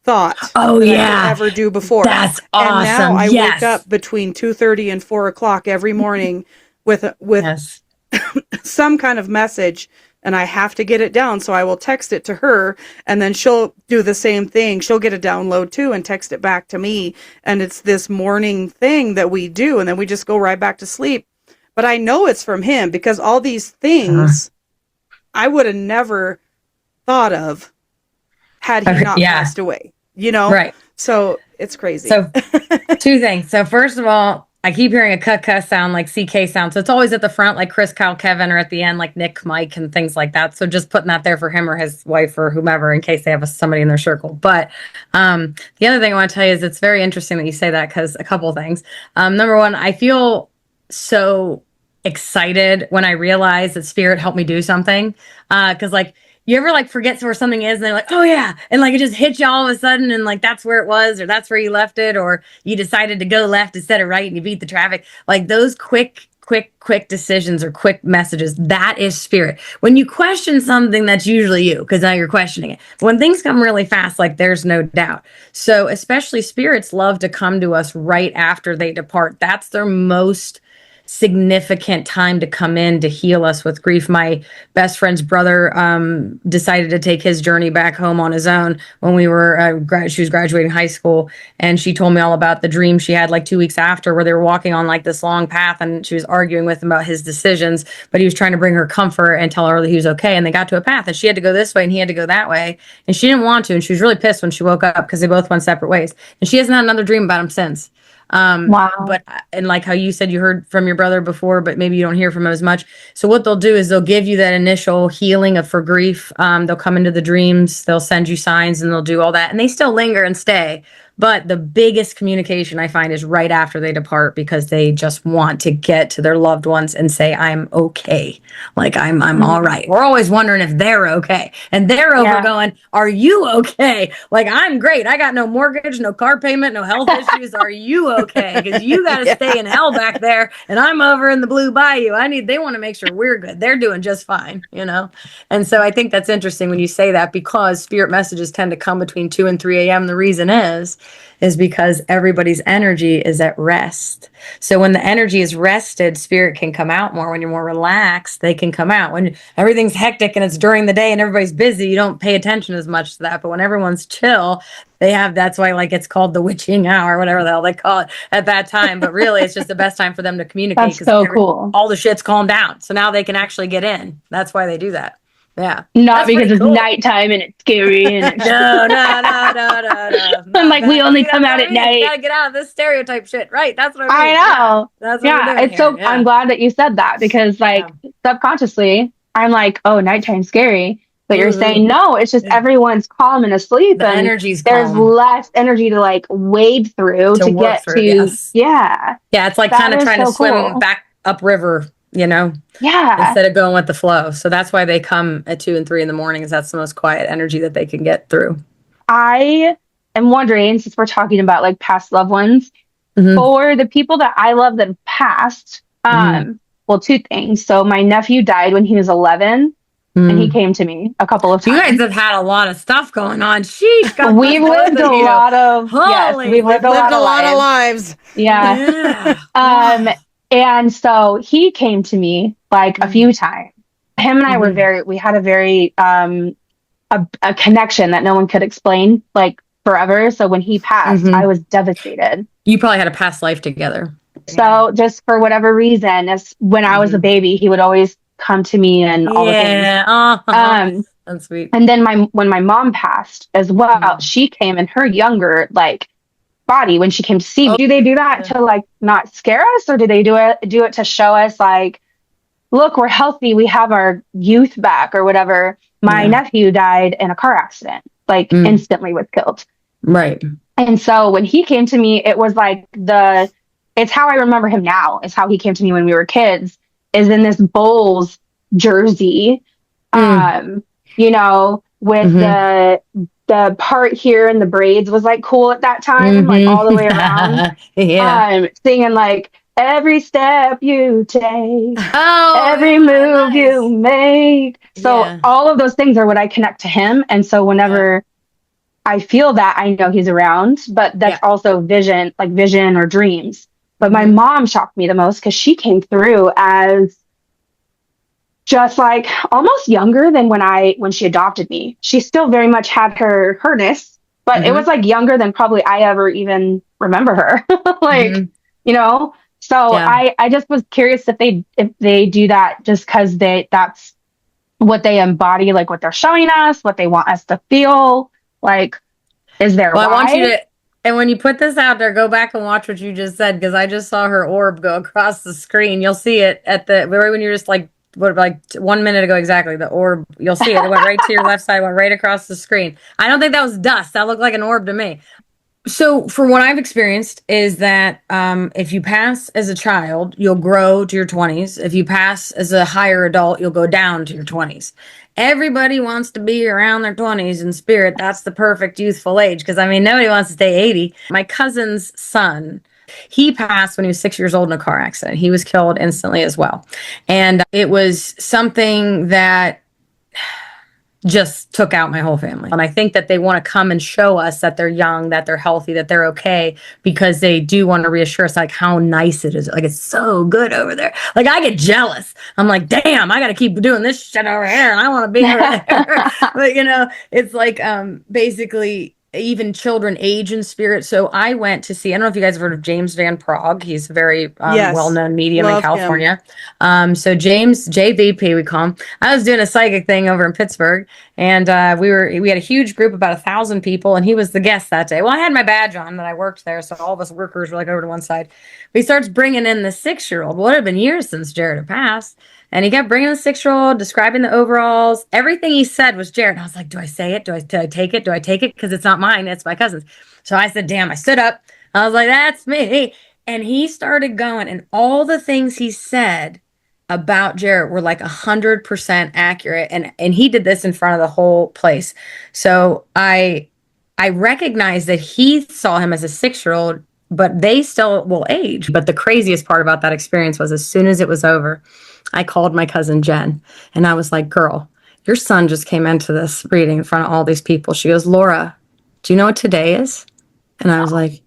thought Oh, that I could yeah. ever do before. That's And now awesome. I wake Yes. up between 2:30 and 4 o'clock every morning with Yes. some kind of message, and I have to get it down. So I will text it to her and then she'll do the same thing. She'll get a download too and text it back to me. And it's this morning thing that we do. And then we just go right back to sleep. But I know it's from him because all these things I would have never thought of had he not passed away, you know? Right. So it's crazy. So two things. So first of all, I keep hearing a cuh sound, like CK sound. So it's always at the front, like Chris, Kyle, Kevin, or at the end, like Nick, Mike, and things like that. So just putting that there for him or his wife or whomever in case they have somebody in their circle. But the other thing I want to tell you is it's very interesting that you say that, because a couple of things. Number one, I feel so excited when I realize that spirit helped me do something. Because like, you ever like forget where something is and they're like, oh yeah. And like, it just hits you all of a sudden. And like, that's where it was, or that's where you left it, or you decided to go left instead of right and you beat the traffic. Like those quick decisions or quick messages, that is spirit. When you question something, that's usually you, because now you're questioning it. When things come really fast, like there's no doubt. So especially spirits love to come to us right after they depart. That's their most significant time to come in to heal us with grief. My best friend's brother decided to take his journey back home on his own when we were she was graduating high school, and she told me all about the dream she had like 2 weeks after, where they were walking on like this long path, and she was arguing with him about his decisions, but he was trying to bring her comfort and tell her that he was okay, and they got to a path and she had to go this way and he had to go that way, and she didn't want to, and she was really pissed when she woke up because they both went separate ways, and she hasn't had another dream about him since. Wow. But, and like how you said you heard from your brother before, but maybe you don't hear from him as much. So what they'll do is they'll give you that initial healing for grief. They'll come into the dreams, they'll send you signs, and they'll do all that. And they still linger and stay. But the biggest communication I find is right after they depart, because they just want to get to their loved ones and say, I'm okay. Like I'm all right. We're always wondering if they're okay. And they're over going, are you okay? Like, I'm great. I got no mortgage, no car payment, no health issues. Are you okay? Because you got to stay in hell back there. And I'm over in the blue bayou. They want to make sure we're good. They're doing just fine, you know? And so I think that's interesting when you say that, because spirit messages tend to come between 2 and 3 a.m. The reason is because everybody's energy is at rest. So when the energy is rested, spirit can come out more. When you're more relaxed, they can come out. When everything's hectic and it's during the day and everybody's busy, you don't pay attention as much to that. But when everyone's chill, that's why like it's called the witching hour, whatever the hell they call it at that time. But really, it's just the best time for them to communicate. That's so cool. All the shit's calmed down. So now they can actually get in. That's why they do that. Yeah. Not because it's nighttime and it's scary and it's no. I'm like, we only come out at night. Gotta get out of this stereotype shit. Right. That's what I know. That's what we're doing it's so here. I'm glad that you said that, because like subconsciously I'm like, oh, nighttime's scary. But you're saying no, it's just everyone's calm and asleep, the and energy's there's calm. Less energy to like wade through to get through. Yes. Yeah. Yeah, it's like That kind of is trying to so swim cool. back upriver, you know? Yeah. Instead of going with the flow. So that's why they come at 2 and 3 in the morning, is that's the most quiet energy that they can get through. I am wondering, since we're talking about like past loved ones, for the people that I love that have passed, well, two things. So my nephew died when he was 11. And he came to me a couple of times. You guys have had a lot of stuff going on. Sheesh. We've lived a lot of we've lived a lot of lives. Yeah. And so he came to me like a few times. Him and I we had a very a connection that no one could explain, like forever. So when he passed, I was devastated. You probably had a past life together. So just for whatever reason, when I was a baby, he would always come to me and all the things. That's sweet. And then when my mom passed as well, she came in her younger like body when she came to see me. Do they do that to like not scare us, or do they do it to show us like, look, we're healthy, we have our youth back or whatever? My nephew died in a car accident, like instantly was killed. Right. And so when he came to me, it was like it's how I remember him now. It's how he came to me when we were kids, is in this Bulls jersey, you know, with the part here and the braids was like cool at that time, like all the way around. Singing like, every step you take, every move you make. So all of those things are what I connect to him. And so whenever I feel that, I know he's around, but that's also vision or dreams. But my mom shocked me the most, because she came through as just like almost younger than when she adopted me. She still very much had herness, but it was like younger than probably I ever even remember her. You know? So I just was curious if they do that just because that's what they embody, like what they're showing us, what they want us to feel, Like, is there Well, I want you why? to, and when you put this out there, go back and watch what you just said, because I just saw her orb go across the screen. You'll see it at the very when you're just like, what, like 1 minute ago exactly, the orb, you'll see it. It went right to your left side, went right across the screen. I don't think that was dust. That looked like an orb to me. So, for what I've experienced is that if you pass as a child, you'll grow to your 20s. If you pass as a higher adult, you'll go down to your 20s. Everybody wants to be around their 20s in spirit. That's the perfect youthful age, because I mean, nobody wants to stay 80. My cousin's son, he passed when he was 6 years old in a car accident. He was killed instantly as well. And it was something that just took out my whole family. And I think that they want to come and show us that they're young, that they're healthy, that they're okay, because they do want to reassure us like how nice it is. Like, it's so good over there. Like, I get jealous. I'm like, damn, I got to keep doing this shit over here and I want to be over there. But, you know, it's like basically even children age in spirit. So I went to see, I don't know if you guys have heard of James Van Prague. He's a very Yes. well-known medium Love in California. So James, JVP, we call him. I was doing a psychic thing over in Pittsburgh, and we had a huge group, about 1,000 people, and he was the guest that day. Well, I had my badge on that I worked there, so all of us workers were like over to one side. He starts bringing in the 6-year-old. Well, it had been years since Jared had passed. And he kept bringing the 6-year-old, describing the overalls. Everything he said was Jared. And I was like, do I say it? Do I take it? Do I take it? Because it's not mine. It's my cousin's. So I said, damn. I stood up. I was like, that's me. And he started going. And all the things he said about Jared were like 100% accurate. And he did this in front of the whole place. So I recognized that he saw him as a 6-year-old, but they still will age. But the craziest part about that experience was, as soon as it was over, I called my cousin Jen, and I was like, girl, your son just came into this reading in front of all these people. She goes, Laura, do you know what today is? And I was like,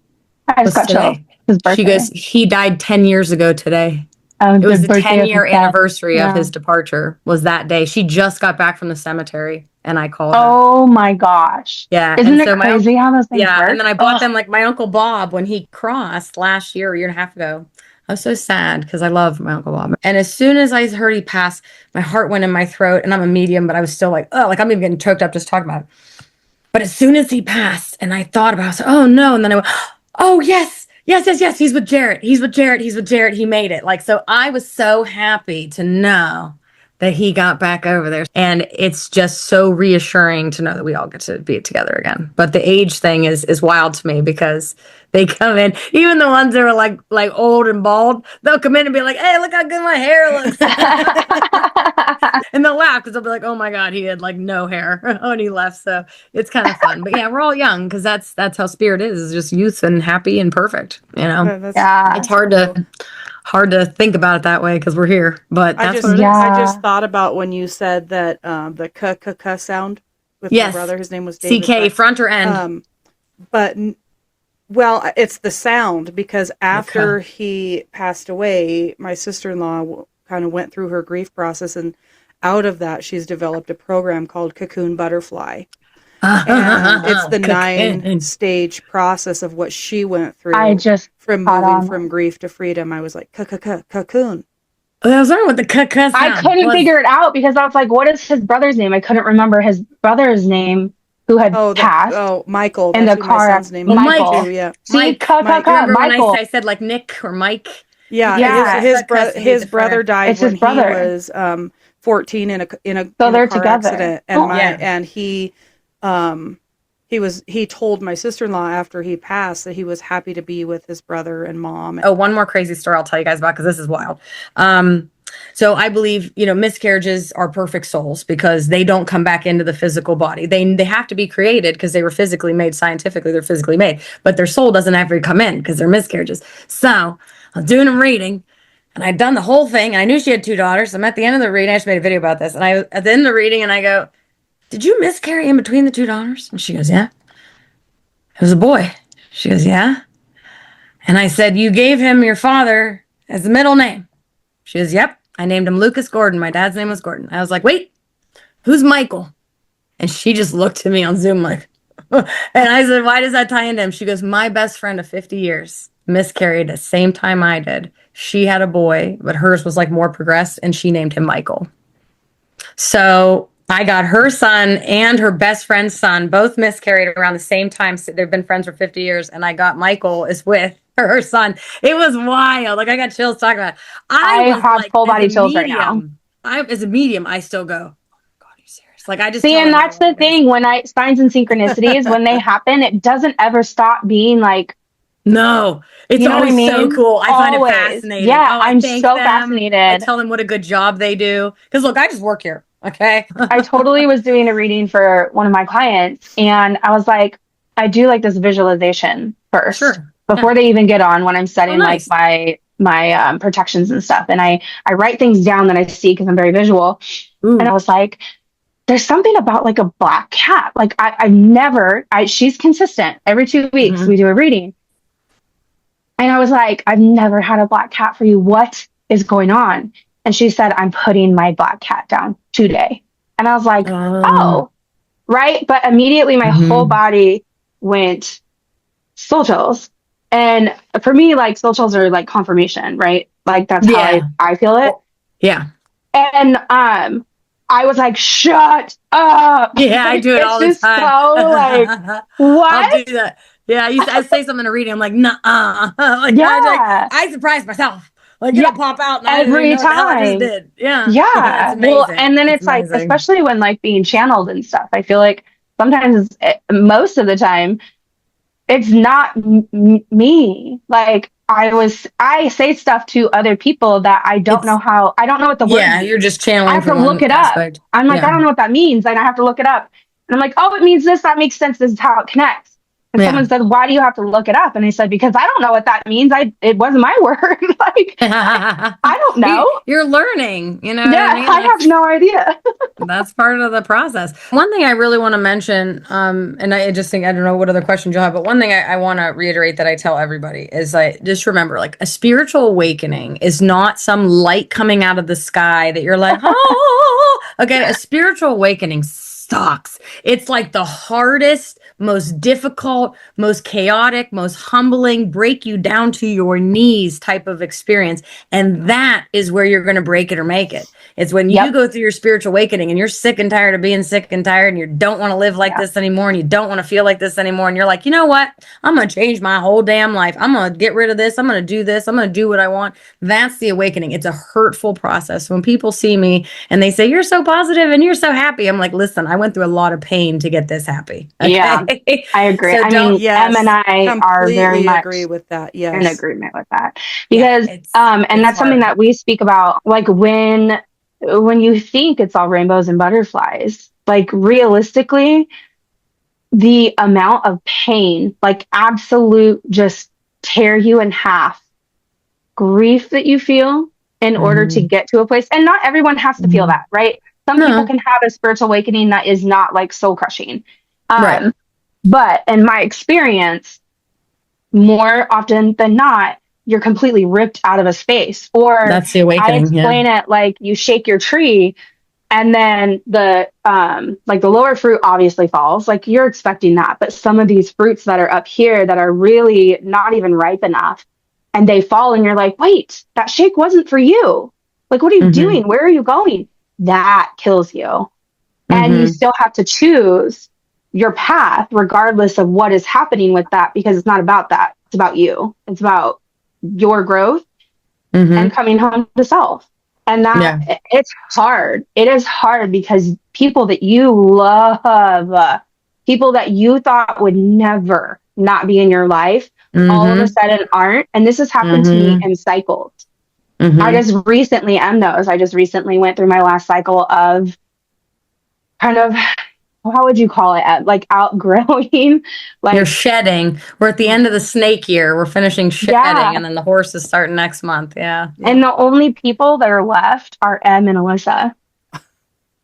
I just got chills. His birthday. She goes, he died 10 years ago today. It was the 10-year anniversary of his departure was that day. She just got back from the cemetery, and I called her. Oh my gosh. Yeah. Isn't it crazy how those things work? And then I bought them, like my Uncle Bob, when he crossed last year, a year and a half ago. I was so sad because I love my Uncle Bob. And as soon as I heard he passed, my heart went in my throat, and I'm a medium, but I was still like, oh, like I'm even getting choked up just talking about it. But as soon as he passed and I thought about it, I was like, oh no. And then I went, oh yes. Yes. He's with Jarrett. He's with Jarrett. He made it. Like, so I was so happy to know that he got back over there. And it's just so reassuring to know that we all get to be together again. But the age thing is wild to me, because they come in, even the ones that are like old and bald, they'll come in and be like, hey, look how good my hair looks. And they'll laugh because they'll be like, oh my God, he had like no hair when he left. So it's kind of fun. But yeah, we're all young, because that's how spirit is just youth and happy and perfect, you know? Yeah. It's hard to think about it that way because we're here, but that's what it is. I just thought about when you said that the k sound with my brother. His name was David. CK, front or end? Well, it's the sound, because after he passed away, my sister-in-law kind of went through her grief process, and out of that, she's developed a program called Cocoon Butterfly. And it's the 9-stage process of what she went through. From moving from grief to freedom. I was like, cocoon. I was wondering what the sound I couldn't figure it out, because I was like, what is his brother's name? I couldn't remember his brother's name, who had passed. Michael. In the car. My son's name. Michael. Too, yeah. See, remember Michael. when I said like Nick or Mike? Yeah. His brother died when he was 14 in a car accident, and he told my sister-in-law after he passed that he was happy to be with his brother and mom. Oh, one more crazy story I'll tell you guys about, because this is wild. So I believe, miscarriages are perfect souls, because they don't come back into the physical body. They have to be created because they were physically made. Scientifically, they're physically made, but their soul doesn't ever come in because they're miscarriages. So I was doing a reading, and I'd done the whole thing, and I knew she had 2 daughters. I'm at the end of the reading. I just made a video about this, and I at the end of the reading, and I go, did you miscarry in between the 2 daughters? And she goes, yeah. It was a boy. She goes, yeah. And I said, you gave him your father as the middle name? She goes, yep. I named him Lucas Gordon. My dad's name was Gordon. I was like, wait, who's Michael? And she just looked at me on Zoom like, and I said, why does that tie into him? She goes, my best friend of 50 years miscarried the same time I did. She had a boy, but hers was like more progressed, and she named him Michael. So I got her son and her best friend's son, both miscarried around the same time. So they've been friends for 50 years. And I got Michael is with her son. It was wild. Like I got chills talking about it. I was have like, full body chills right now. As a medium, I still go, oh God, are you serious? Like I just see, and that's the thing when signs and synchronicities, when they happen, it doesn't ever stop being like, no, it's you know always what I mean? so cool. I find it fascinating. Yeah, Oh, I I'm thank so them. fascinated. I tell them what a good job they do. Because look, I just work here. Okay. I totally was doing a reading for one of my clients, and I was like, I do like this visualization first before they even get on when I'm setting like my protections and stuff. And I write things down that I see because I'm very visual. Ooh. And I was like, there's something about like a black cat. Like she's consistent. Every 2 weeks we do a reading. And I was like, I've never had a black cat for you. What is going on? And she said, I'm putting my black cat down today. And I was like, oh, right. But immediately my whole body went soul chills. And for me, like soul chills are like confirmation, right? Like that's how I feel it. Yeah. And I was like, shut up. Yeah, I do it all the time. So like, what? I'll do that. Yeah, I say something in a reading. I'm like, nah. Like, I surprised myself. Like it'll pop out and every time. I just did. Yeah. Yeah. Well, and then it's like, especially when like being channeled and stuff, I feel like sometimes most of the time it's not me. Like I say stuff to other people that I don't know what the word means. You're just channeling. I have to look it up. I'm like, I don't know what that means. And I have to look it up. And I'm like, oh, it means this. That makes sense. This is how it connects. And someone said, why do you have to look it up? And I said, because I don't know what that means. It wasn't my word. Like, I don't know. You're learning, you know? Yeah, I have no idea. That's part of the process. One thing I really want to mention, and I just think, I don't know what other questions you'll have, but one thing I want to reiterate that I tell everybody is like, just remember, like a spiritual awakening is not some light coming out of the sky that you're like, oh, okay. A spiritual awakening sucks. It's like the hardest, most difficult, most chaotic, most humbling, break you down to your knees type of experience. And that is where you're going to break it or make it. It's when you go through your spiritual awakening and you're sick and tired of being sick and tired and you don't want to live like this anymore and you don't want to feel like this anymore. And you're like, you know what? I'm going to change my whole damn life. I'm going to get rid of this. I'm going to do this. I'm going to do what I want. That's the awakening. It's a hurtful process. When people see me and they say, you're so positive and you're so happy. I'm like, listen, I went through a lot of pain to get this happy. Okay? Yeah, I agree. So Em and I are very much agree with that. Yes. In agreement with that. Because, and that's something that we speak about, like when you think it's all rainbows and butterflies, like realistically, the amount of pain, like absolute just tear you in half, grief that you feel in order to get to a place. And not everyone has to feel that, right? Some people can have a spiritual awakening that is not like soul crushing. Right. But in my experience, more often than not, you're completely ripped out of a space. Or that's the awakening. I explain it like you shake your tree and then the lower fruit obviously falls. Like you're expecting that. But some of these fruits that are up here that are really not even ripe enough and they fall and you're like, wait, that shake wasn't for you. Like, what are you doing? Where are you going? That kills you. And you still have to choose your path regardless of what is happening with that, because it's not about that. It's about you. It's about your growth and coming home to self. And that it's hard. It is hard because people that you love, people that you thought would never not be in your life, all of a sudden aren't. And this has happened to me in cycles. I just recently am those. I just recently went through my last cycle of kind of, how would you call it? Like outgrowing. Like you're shedding. We're at the end of the snake year. We're finishing shedding and then the horses start next month. Yeah. And the only people that are left are Em and Alyssa.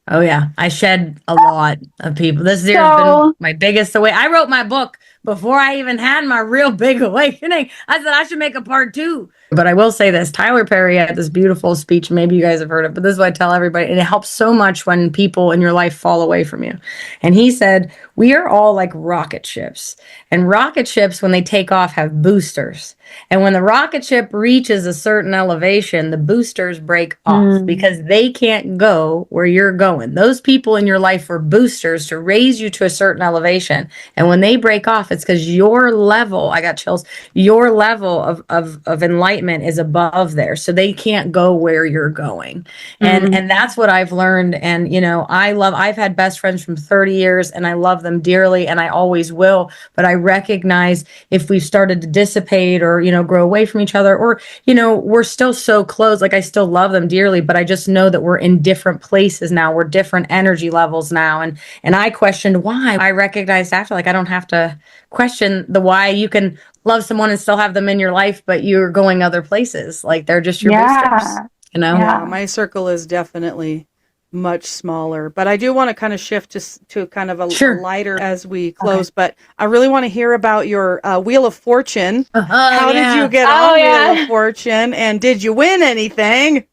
Oh yeah. I shed a lot of people. This year has been my biggest away. I wrote my book before I even had my real big awakening. I said, I should make a part 2. But I will say this, Tyler Perry had this beautiful speech. Maybe you guys have heard it, but this is what I tell everybody. And it helps so much when people in your life fall away from you. And he said, we are all like rocket ships. And rocket ships, when they take off, have boosters. And when the rocket ship reaches a certain elevation, the boosters break off because they can't go where you're going. Those people in your life were boosters to raise you to a certain elevation. And when they break off, it's because your level, I got chills, your level of enlightenment is above there. So they can't go where you're going. And that's what I've learned. And, you know, I've had best friends from 30 years and I love them dearly and I always will. But I recognize if we've started to dissipate or, you know, grow away from each other, or, you know, we're still so close. Like I still love them dearly, but I just know that we're in different places now. We're different energy levels now. And I questioned why. I recognized after, like, I don't have to question the why. You can love someone and still have them in your life, but you're going other places. Like they're just your boosters, you know? Yeah, my circle is definitely much smaller, but I do want to kind of shift to kind of a lighter as we close, but I really want to hear about your Wheel of Fortune. How did you get on Wheel of Fortune, and did you win anything?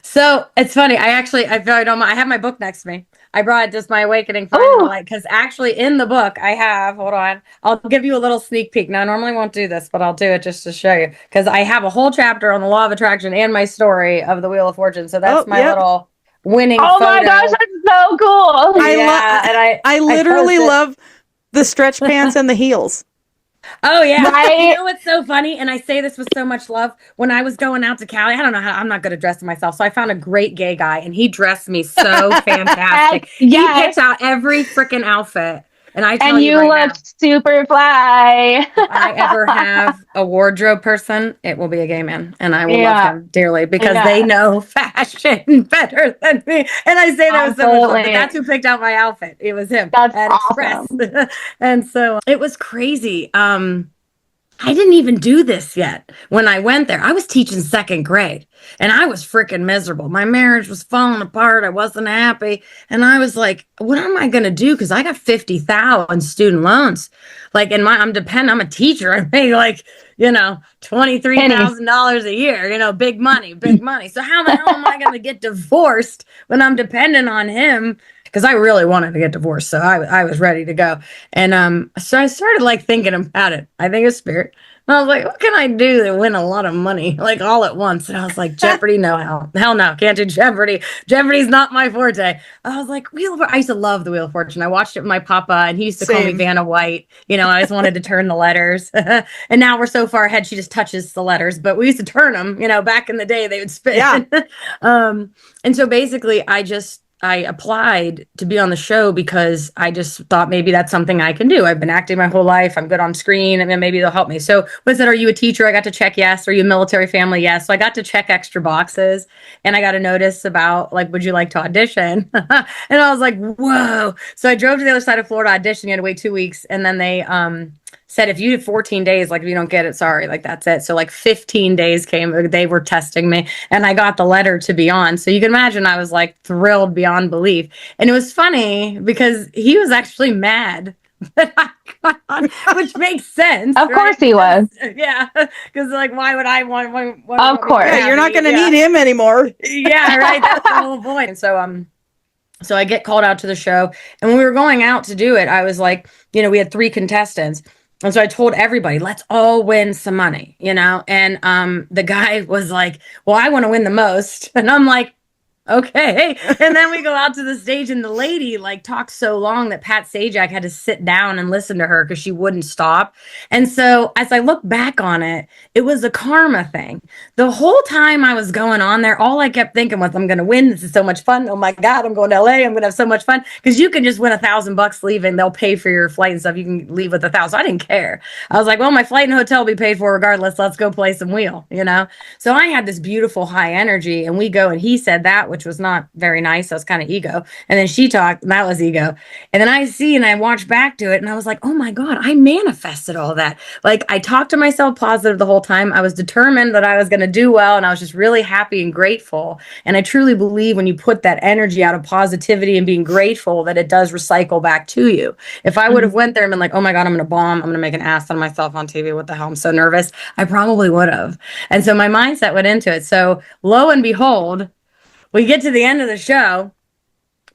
So it's funny. I have my book next to me. I brought just my awakening finding light because actually in the book I have, hold on, I'll give you a little sneak peek. Now I normally won't do this, but I'll do it just to show you because I have a whole chapter on the law of attraction and my story of the Wheel of Fortune. So that's my little winning photo. My gosh, that's so cool. I literally love the stretch pants and the heels. Oh yeah. Right? You know what's so funny? And I say this with so much love. When I was going out to Cali, I don't know how, I'm not good at dressing myself. So I found a great gay guy and he dressed me so fantastic. He picked out every freaking outfit. And I tell you right look super fly. If I ever have a wardrobe person, it will be a gay man. And I will love him dearly because they know fashion better than me. And I say that with so much love. But that's who picked out my outfit. It was him. That's awesome. Express. And so it was crazy. I didn't even do this yet. When I went there, I was teaching 2nd grade and I was freaking miserable. My marriage was falling apart. I wasn't happy. And I was like, what am I going to do? Cause I got 50,000 in student loans. Like, and I'm a teacher. I pay like, you know, $23,000 a year, you know, big money. So how the hell am I going to get divorced when I'm dependent on him? Because I really wanted to get divorced. So I was ready to go. And so I started like thinking about it. I think it's spirit. And I was like, what can I do to win a lot of money? Like all at once. And I was like, Jeopardy, no, hell no, can't do Jeopardy. Jeopardy's not my forte. I was like, I used to love the Wheel of Fortune. I watched it with my papa and he used to call me Vanna White. You know, I just wanted to turn the letters. And now we're so far ahead, she just touches the letters. But we used to turn them, you know, back in the day they would spin. Yeah. And so basically I applied to be on the show because I just thought maybe that's something I can do. I've been acting my whole life. I'm good on screen and then maybe they'll help me. So was it, are you a teacher? I got to check yes. Are you a military family? Yes. So I got to check extra boxes and I got a notice about like, would you like to audition? And I was like, whoa. So I drove to the other side of Florida auditioning. You had to wait 2 weeks. And then they said, if you did 14 days, like if you don't get it, sorry, like that's it. So like 15 days came, they were testing me and I got the letter to be on. So you can imagine I was like thrilled beyond belief. And it was funny because he was actually mad that I got on, which makes sense. Of course he was. Yeah. Because like, why would I want of course. Yeah, you're not going to need him anymore. Yeah, right. That's the whole point. And so I get called out to the show and when we were going out to do it, I was like, you know, we had 3 contestants. And so I told everybody, let's all win some money, you know? And the guy was like, well, I want to win the most. And I'm like, okay. And then we go out to the stage and the lady like talked so long that Pat Sajak had to sit down and listen to her because she wouldn't stop. And so as I look back on it, it was a karma thing. The whole time I was going on there, all I kept thinking was, I'm going to win. This is so much fun. Oh my God, I'm going to LA. I'm going to have so much fun. Because you can just win $1,000 leaving. They'll pay for your flight and stuff. You can leave with $1,000. I didn't care. I was like, well, my flight and hotel will be paid for regardless. Let's go play some wheel, you know? So I had this beautiful high energy and we go and he said that, which which was not very nice. That was kind of ego. And then she talked, and that was ego. And then I watched back to it, and I was like, oh my God, I manifested all that. Like, I talked to myself positive the whole time. I was determined that I was going to do well, and I was just really happy and grateful. And I truly believe when you put that energy out of positivity and being grateful, that it does recycle back to you. If I would have went there and been like, oh my God, I'm going to bomb, I'm going to make an ass out of myself on TV, what the hell, I'm so nervous, I probably would have. And so my mindset went into it. So lo and behold, we get to the end of the show.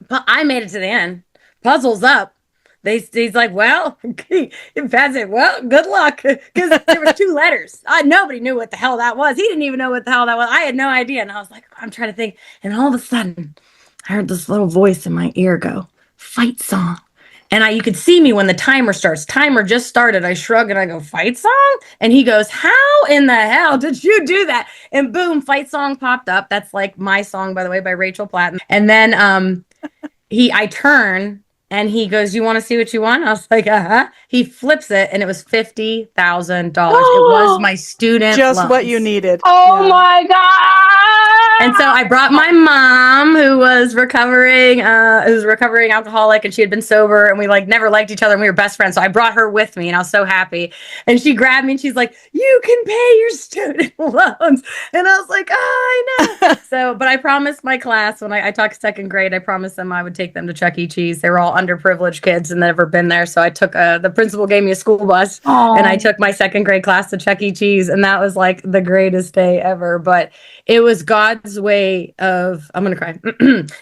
I made it to the end. Puzzle's up. He's like, well, Pat said, well, good luck. Because there were 2 letters. Nobody knew what the hell that was. He didn't even know what the hell that was. I had no idea. And I was like, I'm trying to think. And all of a sudden, I heard this little voice in my ear go, fight song. And you could see me when the timer starts. Timer just started. I shrug and I go, fight song? And he goes, how in the hell did you do that? And boom, fight song popped up. That's like my song, by the way, by Rachel Platten. And then I turn and he goes, you want to see what you want? I was like, uh-huh. He flips it and it was $50,000. It was my student Just loans. what you needed. Oh my God. And so I brought my mom, who was recovering alcoholic, and she had been sober, and we like never liked each other, and we were best friends. So I brought her with me, and I was so happy. And she grabbed me and she's like, you can pay your student loans. And I was like, oh, I know. So, but I promised my class when I taught 2nd grade, I promised them I would take them to Chuck E. Cheese. They were all underprivileged kids and never been there. So I took the principal gave me a school bus. Aww. And I took my 2nd grade class to Chuck E. Cheese. And that was like the greatest day ever. But it was God's way of, I'm going to cry.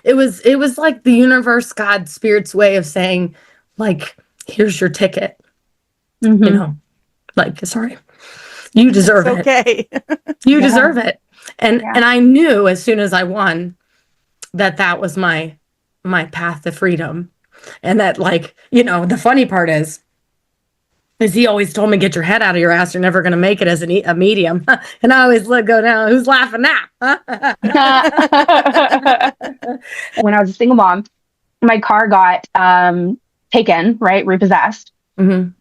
It was like the universe, God, Spirit's way of saying, like, here's your ticket. Mm-hmm. You know, like, sorry, you deserve it. Okay. You deserve it. And I knew as soon as I won that was my path to freedom. And that, like, you know, the funny part is he always told me, get your head out of your ass. You're never going to make it as a medium. And I always go down, who's laughing now? When I was a single mom, my car got taken, right? Repossessed. Mm-hmm.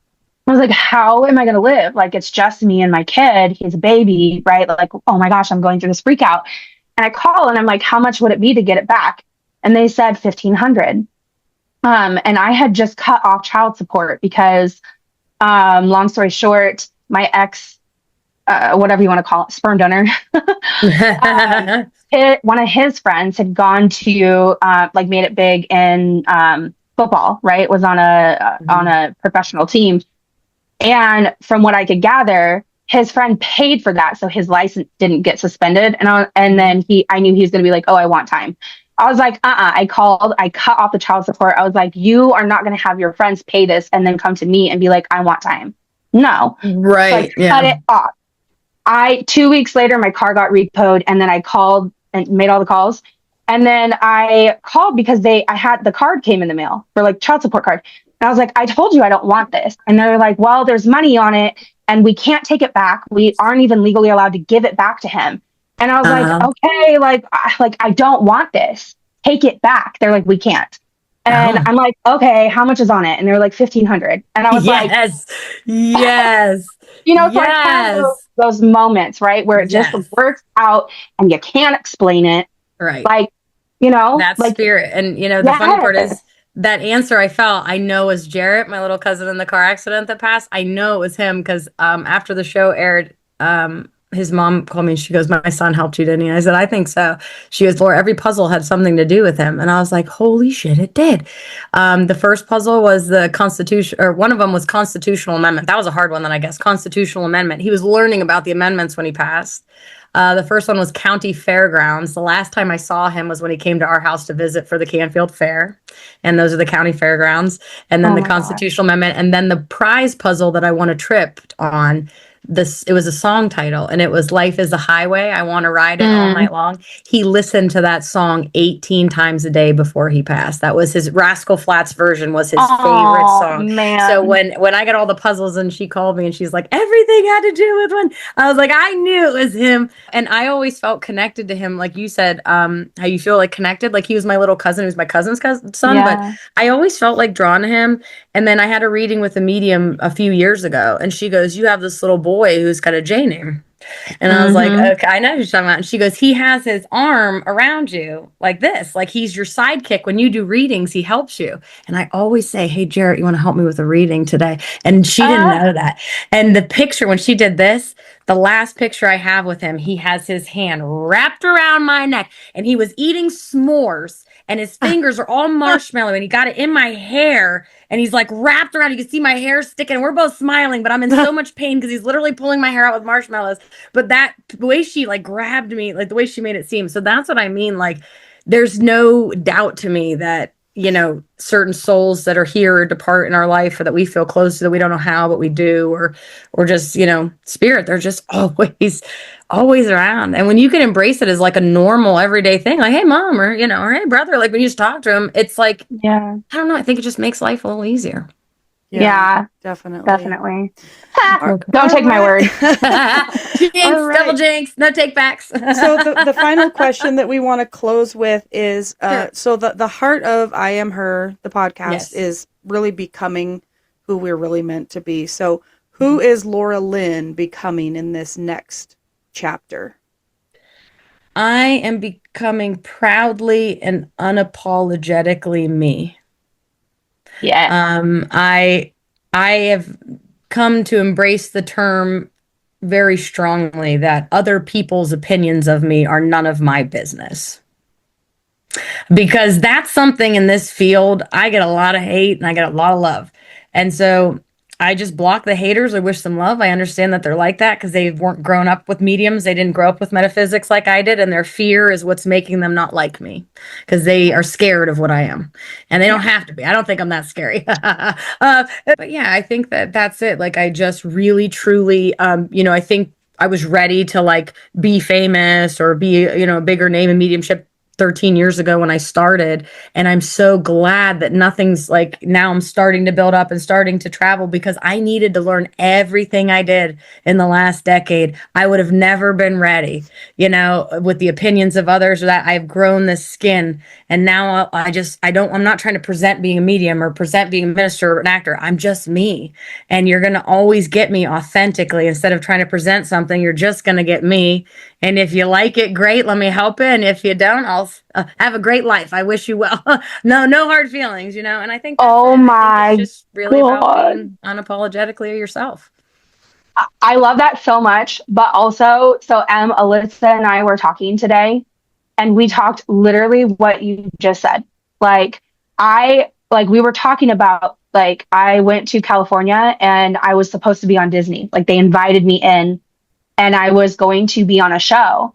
I was like, how am I going to live? Like, it's just me and my kid. He's a baby, right? Like, oh my gosh, I'm going through this freak out. And I call and I'm like, how much would it be to get it back? And they said $1,500. And I had just cut off child support because, long story short, my ex, whatever you want to call it, sperm donor, one of his friends had gone to, like, made it big in football, right? Was on a professional team. And from what I could gather, his friend paid for that, so his license didn't get suspended. And then I knew he was going to be like, oh, I want time. I was like, I called, I cut off the child support. I was like, you are not going to have your friends pay this and then come to me and be like, I want time. No. Right. Like, cut it off. 2 weeks later, my car got repoed, and then I called and made all the calls. And then I called because I had the card came in the mail for, like, child support card. And I was like, I told you I don't want this. And they're like, well, there's money on it and we can't take it back. We aren't even legally allowed to give it back to him. And I was like, okay, like I don't want this. Take it back. They're like, we can't. And I'm like, okay, how much is on it? And they're like, $1,500. And I was like, yes. You know, so I have those moments, right, where it just works out and you can't explain it. Right. Like, you know, that's like, spirit. And, you know, the funny part is that answer I felt, I know was Jarrett, my little cousin in the car accident that passed. I know it was him because after the show aired, his mom called me and she goes, my son helped you, didn't he? I said, I think so. She goes, Laura, every puzzle had something to do with him. And I was like, holy shit, it did. The first puzzle was the Constitution, or one of them was constitutional amendment. That was a hard one then, I guess. Constitutional amendment. He was learning about the amendments when he passed. The first one was county fairgrounds. The last time I saw him was when he came to our house to visit for the Canfield Fair. And those are the county fairgrounds. And then the constitutional amendment. And then the prize puzzle that I won a trip on, it was a song title, and it was Life is a Highway. I want to ride it all night long. He listened to that song 18 times a day before he passed. That was his Rascal Flatts version was his favorite song. Man. So when I got all the puzzles and she called me and she's like, everything had to do with one. I was like, I knew it was him. And I always felt connected to him. Like you said, how you feel like connected. Like he was my little cousin. He was my cousin's son. Yeah. But I always felt like drawn to him. And then I had a reading with a medium a few years ago. And she goes, you have this little boy boy who's got a J name. And I was like, okay, I know who you're talking about. And she goes, he has his arm around you like this, like he's your sidekick. When you do readings, he helps you. And I always say, hey, Jarrett, you want to help me with a reading today? And she didn't know that. And the picture, when she did this, the last picture I have with him, he has his hand wrapped around my neck and he was eating s'mores and his fingers are all marshmallow and he got it in my hair and he's like wrapped around. You can see my hair sticking. We're both smiling, but I'm in so much pain because he's literally pulling my hair out with marshmallows. But the way she like grabbed me, like the way she made it seem. So that's what I mean. Like, there's no doubt to me that, you know, certain souls that are here or depart in our life or that we feel close to, that we don't know how, but we do, or just, you know, spirit, they're just always around. And when you can embrace it as like a normal everyday thing, like, hey mom, or, you know, or hey brother, like when you just talk to them, it's like, I don't know. I think it just makes life a little easier. Yeah, definitely. Don't take my word. Jinx, double jinx, no take backs. So the final question that we want to close with is, so the heart of I Am Her, the podcast, is really becoming who we're really meant to be. So who is Laura Lynn becoming in this next chapter? I am becoming proudly and unapologetically me. Yeah. I have come to embrace the term very strongly that other people's opinions of me are none of my business. Because that's something in this field, I get a lot of hate and I get a lot of love. And so I just block the haters. I wish them love. I understand that they're like that because they weren't grown up with mediums. They didn't grow up with metaphysics like I did. And their fear is what's making them not like me because they are scared of what I am. And they don't have to be. I don't think I'm that scary. But yeah, I think that that's it. Like, I just really, truly, you know, I think I was ready to like be famous or be, you know, a bigger name in mediumship 13 years ago when I started. And I'm so glad that nothing's like, now I'm starting to build up and starting to travel because I needed to learn everything I did in the last decade. I would have never been ready, you know, with the opinions of others, or that I've grown this skin. And now I'm not trying to present being a medium or present being a minister or an actor. I'm just me. And you're going to always get me authentically. Instead of trying to present something, you're just going to get me. And if you like it, great, let me help you. And if you don't, I'll have a great life. I wish you well. No hard feelings, you know. And I think it's just really about being unapologetically yourself. I love that so much. But also, so Alyssa and I were talking today, and we talked literally what you just said. We were talking about, like, I went to California and I was supposed to be on Disney. Like, they invited me in and I was going to be on a show.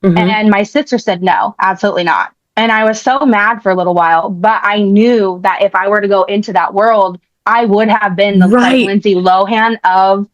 And my sister said, no, absolutely not. And I was so mad for a little while, but I knew that if I were to go into that world, I would have been the like Lindsay Lohan of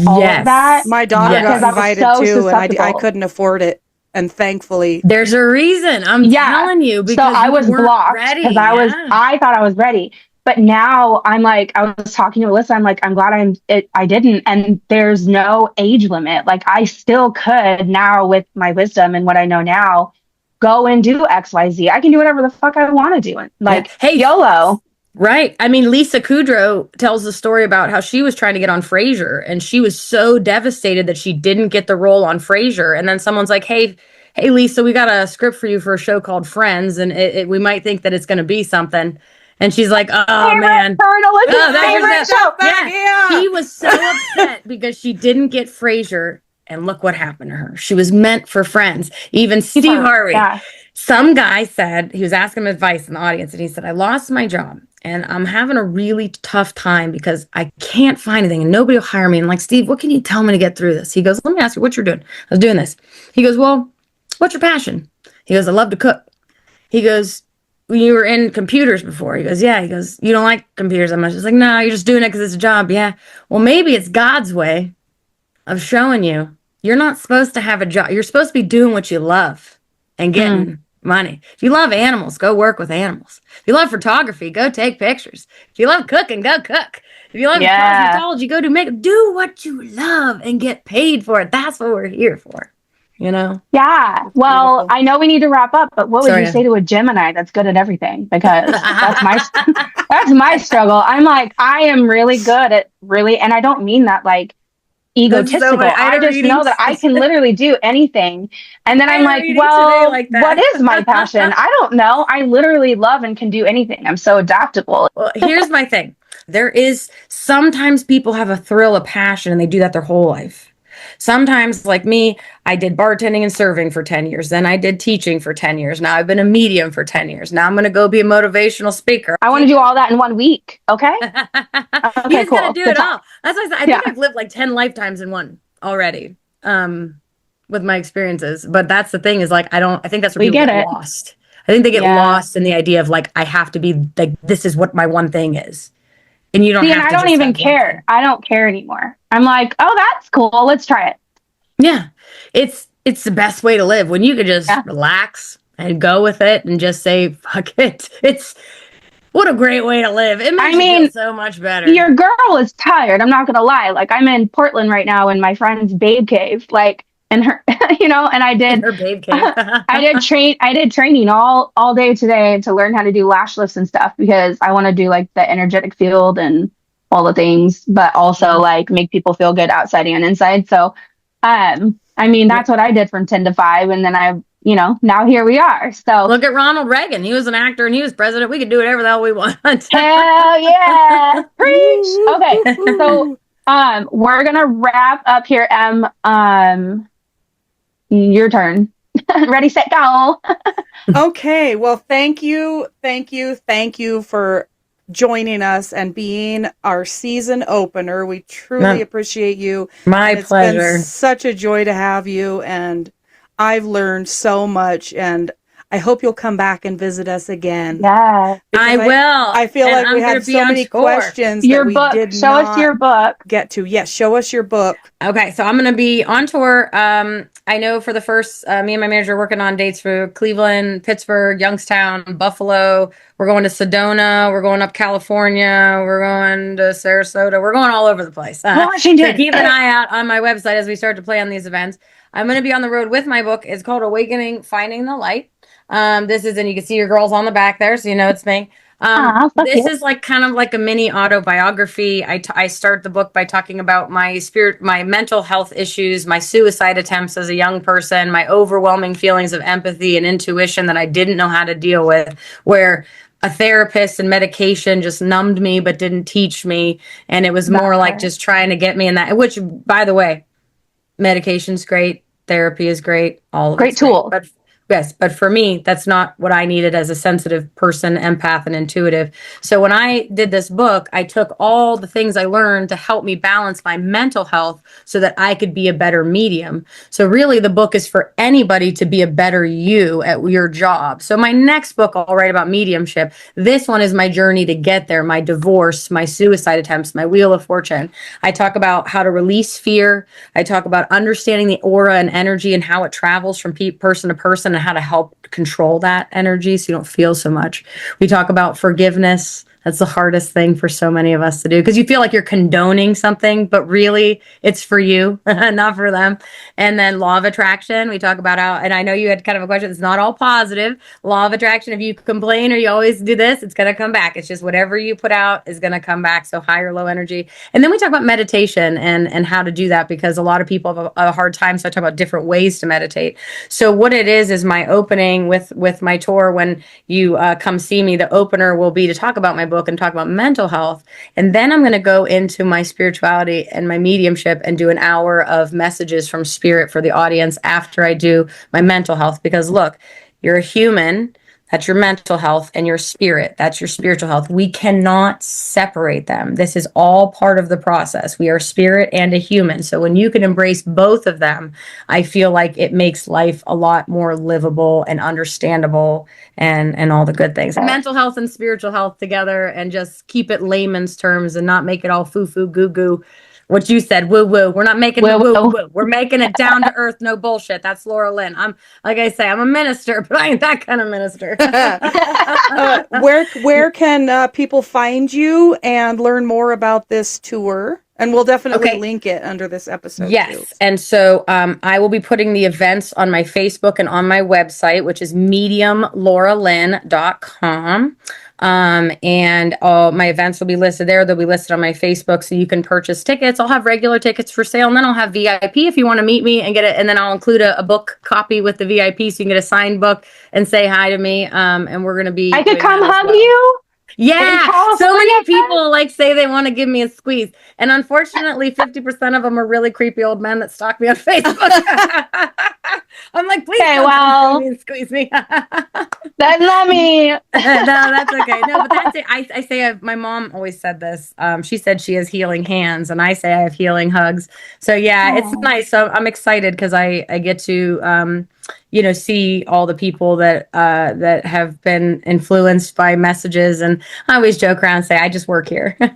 all of that. My daughter got invited too, and I couldn't afford it. And thankfully, there's a reason. I'm telling you, because so I was blocked because I thought I was ready. But now I'm like, I was talking to Alyssa, I'm like, I'm glad I didn't. And there's no age limit. Like, I still could now, with my wisdom and what I know now, go and do XYZ. I can do whatever the fuck I want to do. Like, hey, YOLO. Right. I mean, Lisa Kudrow tells the story about how she was trying to get on Frasier and she was so devastated that she didn't get the role on Frasier. And then someone's like, hey, Lisa, we got a script for you for a show called Friends. And we might think that it's going to be something. And she's like, oh, man. Favorite show. Yeah. She was so upset because she didn't get Frasier. And look what happened to her. She was meant for Friends. Even Steve Harvey. Yeah. Some guy said, he was asking him advice in the audience. And he said, I lost my job. And I'm having a really tough time because I can't find anything. And nobody will hire me. And like, Steve, what can you tell me to get through this? He goes, let me ask you what you're doing. I was doing this. He goes, well, what's your passion? He goes, I love to cook. He goes, you were in computers before. He goes, yeah. He goes, you don't like computers that much. It's like, no, you're just doing it because it's a job. Yeah. Well, maybe it's God's way of showing you you're not supposed to have a job. You're supposed to be doing what you love and getting money. If you love animals, go work with animals. If you love photography, go take pictures. If you love cooking, go cook. If you love cosmetology, go do makeup. Do what you love and get paid for it. That's what we're here for. You know? Yeah. Well, beautiful. I know we need to wrap up, but what would you say to a Gemini that's good at everything? Because that's my struggle. I'm like, I am really good at and I don't mean that like egotistical. I just know that I can literally do anything. And then I'm like, well, what is my passion? I don't know. I literally love and can do anything. I'm so adaptable. Well, here's my thing. There is sometimes people have a thrill, a passion, and they do that their whole life. Sometimes, like me, I did bartending and serving for 10 years. Then I did teaching for 10 years. Now I've been a medium for 10 years. Now I'm going to go be a motivational speaker. I want to do all that in 1 week. Okay. Okay, you just got to do it all. That's why I think I've lived like 10 lifetimes in one already, with my experiences. But that's the thing is like, I think that's where people get lost. I think they get lost in the idea of like, I have to be like, this is what my one thing is. And you don't have to. I don't even care. I don't care anymore. I'm like, oh, that's cool. Let's try it. Yeah. It's the best way to live when you can just relax and go with it and just say, fuck it. What a great way to live. It makes you feel so much better. Your girl is tired. I'm not going to lie. Like I'm in Portland right now in my friend's babe cave, like, and her, and I did her babe cave. I did training all day today to learn how to do lash lifts and stuff because I want to do like the energetic field and all the things, but also like make people feel good outside and inside. So, that's what I did from 10 to 5. And then now here we are. So look at Ronald Reagan. He was an actor and he was president. We could do whatever the hell we want. Hell yeah. Preach. Okay. So, we're going to wrap up here. Your turn. Ready, set, go. Okay. Well, thank you for joining us and being our season opener. We truly appreciate you. My pleasure. It's been such a joy to have you, and I've learned so much, and I hope you'll come back and visit us again. Yeah, I will. I feel like we had so many questions your that book. We did show not us your book. Get to. Yes, show us your book. Okay, so I'm going to be on tour. I know for the first, me and my manager are working on dates for Cleveland, Pittsburgh, Youngstown, Buffalo. We're going to Sedona. We're going up California. We're going to Sarasota. We're going all over the place. Washington. So keep an eye out on my website as we start to play on these events. I'm going to be on the road with my book. It's called Awakening, Finding the Light. This is, and you can see your girls on the back there, so you know it's me. This is like kind of like a mini autobiography. I start the book by talking about my mental health issues, my suicide attempts as a young person, my overwhelming feelings of empathy and intuition that I didn't know how to deal with, where a therapist and medication just numbed me but didn't teach me. And it was more like just trying to get me in that, which, by the way, medication's great. Therapy is great. All of great tool. But yes, but for me, that's not what I needed as a sensitive person, empath, and intuitive. So when I did this book, I took all the things I learned to help me balance my mental health so that I could be a better medium. So really, the book is for anybody to be a better you at your job. So my next book, I'll write about mediumship. This one is my journey to get there, my divorce, my suicide attempts, my wheel of fortune. I talk about how to release fear. I talk about understanding the aura and energy and how it travels from person to person, and how to help control that energy so you don't feel so much. We talk about forgiveness. That's the hardest thing for so many of us to do because you feel like you're condoning something, but really it's for you, not for them. And then law of attraction, we talk about how, and I know you had kind of a question, it's not all positive. Law of attraction, if you complain or you always do this, it's going to come back. It's just whatever you put out is going to come back. So high or low energy. And then we talk about meditation and how to do that because a lot of people have a hard time. So I talk about different ways to meditate. So what it is my opening with my tour. When you come see me, the opener will be to talk about my book and talk about mental health. And then I'm going to go into my spirituality and my mediumship and do an hour of messages from spirit for the audience after I do my mental health. Because look, you're a human, that's your mental health, and your spirit, that's your spiritual health. We cannot separate them. This is all part of the process. We are spirit and a human. So when you can embrace both of them, I feel like it makes life a lot more livable and understandable and all the good things. Mental health and spiritual health together, and just keep it layman's terms and not make it all foo-foo goo-goo. What you said, woo-woo. We're not making it woo-woo. We're making it down to earth, no bullshit. That's Laura Lynn. Like I say, I'm a minister, but I ain't that kind of minister. Where can people find you and learn more about this tour? And we'll definitely link it under this episode. Yes. Too. And so I will be putting the events on my Facebook and on my website, which is mediumlauralynn.com. And all my events will be listed there. They'll be listed on my Facebook, so you can purchase tickets. I'll have regular tickets for sale, and then I'll have VIP if you want to meet me and get it. And then I'll include a book copy with the VIP, so you can get a signed book and say hi to me. And we're going to be. I could come hug you. Yeah, so many people like say they want to give me a squeeze, and unfortunately, 50% of them are really creepy old men that stalk me on Facebook. I'm like, please don't squeeze me. That's not me. No, that's okay. No, but that's it. I say my mom always said this. She said she has healing hands, and I say I have healing hugs. So yeah, It's nice. So I'm excited because I get to see all the people that have been influenced by messages, and I always joke around and say I just work here. And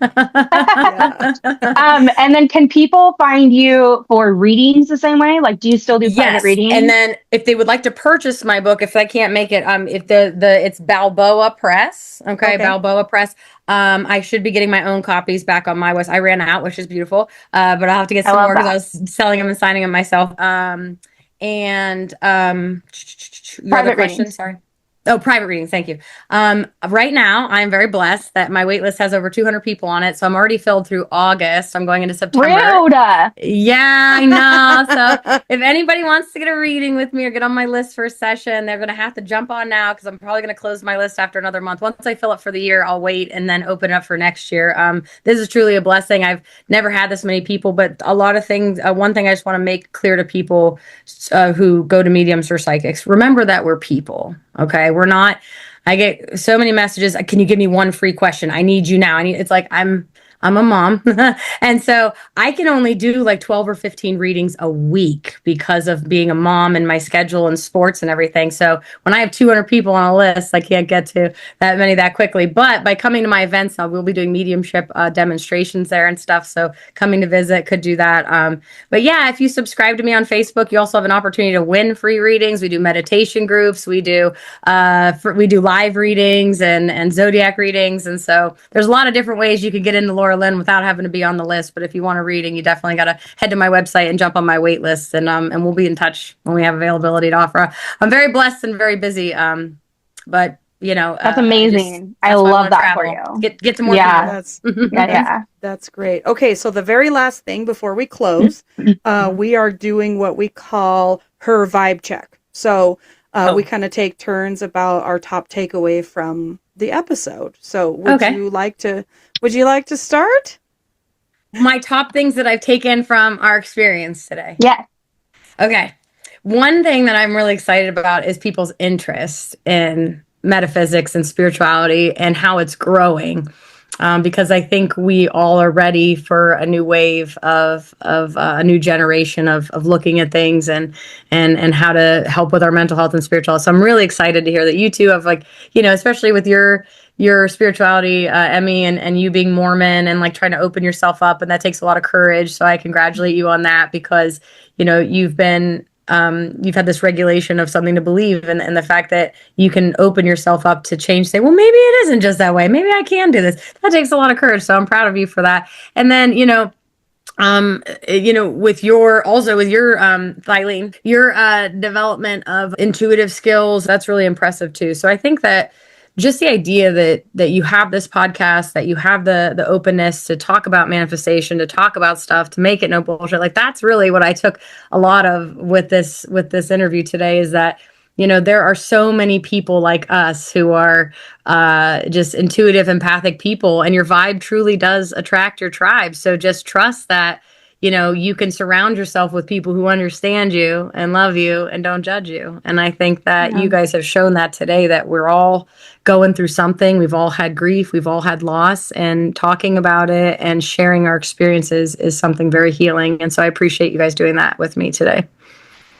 then can people find you for readings the same way? Like, do you still do private readings? And then if they would like to purchase my book, if I can't make it, if it's Balboa Press, okay, Balboa Press. I should be getting my own copies back on my website. I ran out, which is beautiful, but I'll have to get some more because I was selling them and signing them myself. And your other question, sorry. Oh, private readings. Thank you. Right now, I'm very blessed that my wait list has over 200 people on it. So I'm already filled through August. I'm going into September. Rude. Yeah, I know. So if anybody wants to get a reading with me or get on my list for a session, they're going to have to jump on now because I'm probably going to close my list after another month. Once I fill it for the year, I'll wait and then open it up for next year. This is truly a blessing. I've never had this many people, but a lot of things. One thing I just want to make clear to people who go to mediums or psychics, remember that we're people. Okay, we're not. I get so many messages. Can you give me one free question? I need you now. It's like I'm a mom. And so I can only do like 12 or 15 readings a week because of being a mom and my schedule and sports and everything. So when I have 200 people on a list, I can't get to that many that quickly. But by coming to my events, I will be doing mediumship demonstrations there and stuff. So coming to visit could do that. But yeah, if you subscribe to me on Facebook, you also have an opportunity to win free readings. We do meditation groups. We do live readings and zodiac readings. And so there's a lot of different ways you can get into Lynn without having to be on the list. But if you want a reading, you definitely got to head to my website and jump on my wait list, and we'll be in touch when we have availability to offer. I'm very blessed and very busy. But that's amazing. I love that for you. Get to more people. That's great. Okay, so the very last thing before we close, we are doing what we call her vibe check. So we kind of take turns about our top takeaway from the episode. So would you like to start? My top things that I've taken from our experience today. Yeah. Okay. One thing that I'm really excited about is people's interest in metaphysics and spirituality and how it's growing. Because I think we all are ready for a new wave of a new generation of looking at things and how to help with our mental health and spiritual health. So I'm really excited to hear that you two have especially with your spirituality, Emmy, and you being Mormon and like trying to open yourself up, and that takes a lot of courage. So I congratulate you on that because you've had this regulation of something to believe, and the fact that you can open yourself up to change, say, well, maybe it isn't just that way. Maybe I can do this. That takes a lot of courage. So I'm proud of you for that. And then, with your Thylene, your development of intuitive skills, that's really impressive too. So I think that just the idea that you have this podcast, that you have the openness to talk about manifestation, to talk about stuff, to make it no bullshit. Like that's really what I took a lot of with this interview today, is that, there are so many people like us who are just intuitive, empathic people, and your vibe truly does attract your tribe. So just trust that, you can surround yourself with people who understand you and love you and don't judge you. And I think that you guys have shown that today, that we're all going through something. We've all had grief. We've all had loss, and talking about it and sharing our experiences is something very healing. And so I appreciate you guys doing that with me today.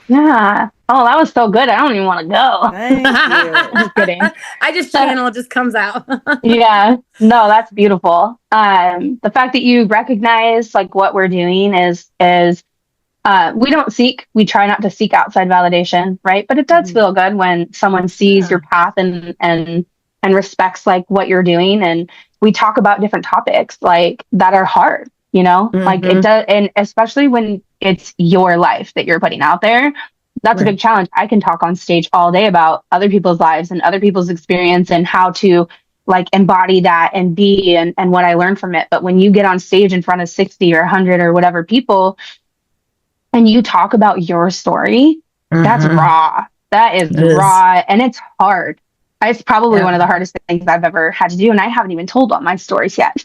Yeah. Oh, that was so good. I don't even want to go. Thank you. Just kidding. I just channel, it just comes out. Yeah. No, that's beautiful. The fact that you recognize like what we're doing is we try not to seek outside validation, right? But it does feel good when someone sees your path and respects like what you're doing. And we talk about different topics like that are hard, like it does. And especially when it's your life that you're putting out there, that's a big challenge. I can talk on stage all day about other people's lives and other people's experience and how to like embody that and be and what I learned from it. But when you get on stage in front of 60 or 100 or whatever people and you talk about your story, that's raw. That is raw, and it's hard. It's probably one of the hardest things I've ever had to do, and I haven't even told all my stories yet.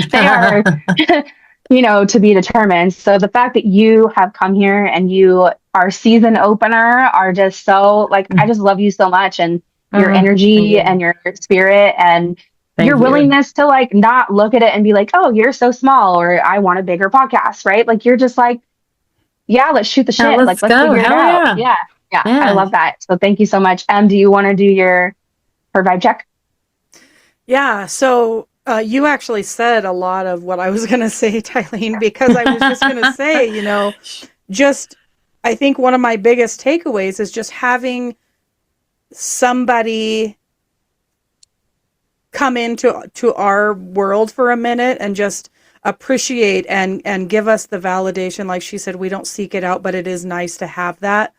They are, to be determined. So the fact that you have come here and you are season opener are just so, like, I just love you so much, and your energy and your spirit and your willingness to, like, not look at it and be like, oh, you're so small, or I want a bigger podcast, right? Like, you're just like, yeah, let's shoot the shit. Let's figure it out. Yeah. I love that. So thank you so much. Do you want to do her vibe check? Yeah. So you actually said a lot of what I was going to say, Thylene, because I was just going to say, I think one of my biggest takeaways is just having somebody come into our world for a minute and just appreciate and give us the validation. Like she said, we don't seek it out, but it is nice to have that.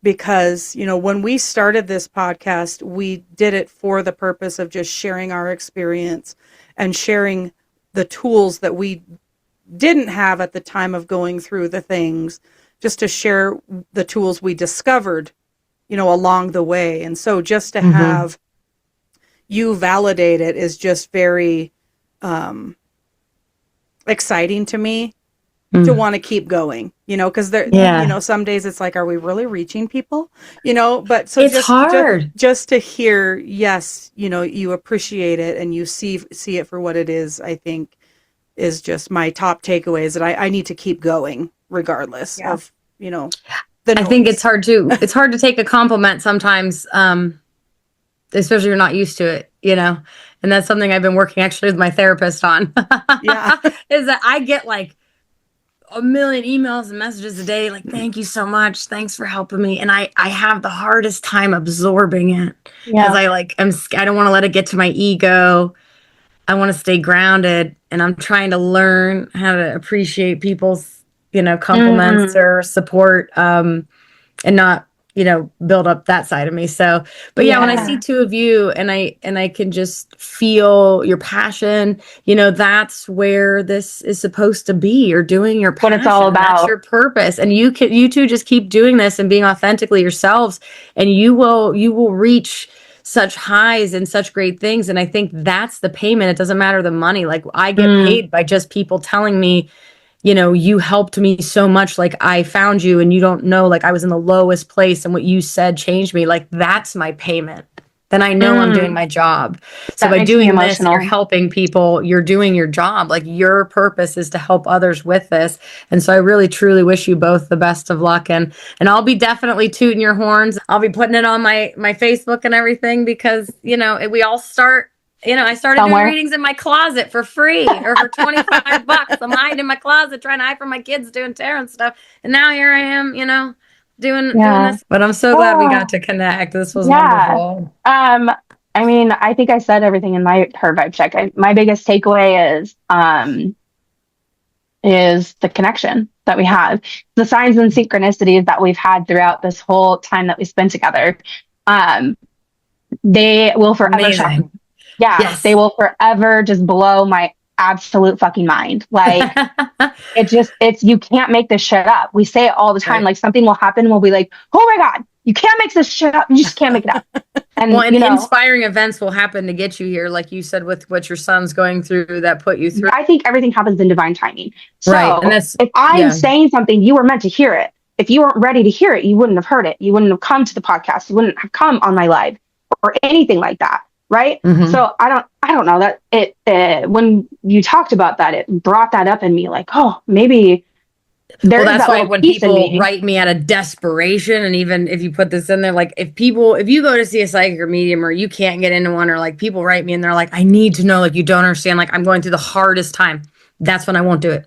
Because, when we started this podcast, we did it for the purpose of just sharing our experience and sharing the tools that we didn't have at the time of going through the things, just to share the tools we discovered, along the way. And so just to have you validate it is just very exciting to me. To want to keep going, because some days it's like, are we really reaching people? But so it's hard just to hear, yes, you appreciate it and you see it for what it is, I think is just my top takeaways that I need to keep going regardless of, the noise. I think it's hard to take a compliment sometimes, especially if you're not used to it, and that's something I've been working actually with my therapist on. Is that I get like a million emails and messages a day, like, thank you so much, thanks for helping me, and I have the hardest time absorbing it because I don't want to let it get to my ego. I want to stay grounded, and I'm trying to learn how to appreciate people's compliments or support, and not build up that side of me. So, but when I see two of you and I can just feel your passion, that's where this is supposed to be. You're doing your passion. What it's all about. That's your purpose. And you two just keep doing this and being authentically yourselves, and you will reach such highs and such great things. And I think that's the payment. It doesn't matter the money. Like, I get paid by just people telling me, you helped me so much. Like, I found you and you don't know, like, I was in the lowest place and what you said changed me. Like, that's my payment. Then I know I'm doing my job. So by doing this, you're helping people, you're doing your job. Like, your purpose is to help others with this. And so I really, truly wish you both the best of luck. And I'll be definitely tooting your horns. I'll be putting it on my Facebook and everything because, we all start. I started doing readings in my closet for free or for $25. I'm hiding in my closet trying to hide from my kids doing tarot and stuff. And now here I am, doing this. But I'm so glad we got to connect. This was wonderful. I think I said everything in her vibe check. My biggest takeaway is the connection that we have, the signs and synchronicities that we've had throughout this whole time that we spent together. They will forever shine. Yes. They will forever just blow my absolute fucking mind. Like, it's you can't make this shit up. We say it all the time. Like, something will happen and we'll be like, oh my God, you can't make this shit up. You just can't make it up. And, inspiring events will happen to get you here. Like you said, with what your son's going through that put you through. I think everything happens in divine timing. So and if I'm saying something, you were meant to hear it. If you weren't ready to hear it, you wouldn't have heard it. You wouldn't have come to the podcast. You wouldn't have come on my live or anything like that. Right. So I don't know that when you talked about that, it brought that up in me, like, oh, maybe that's why when people write me out of desperation, and even if you put this in there, like, if you go to see a psychic or medium or you can't get into one, or like people write me and they're like, I need to know, like, you don't understand, like, I'm going through the hardest time. That's when I won't do it.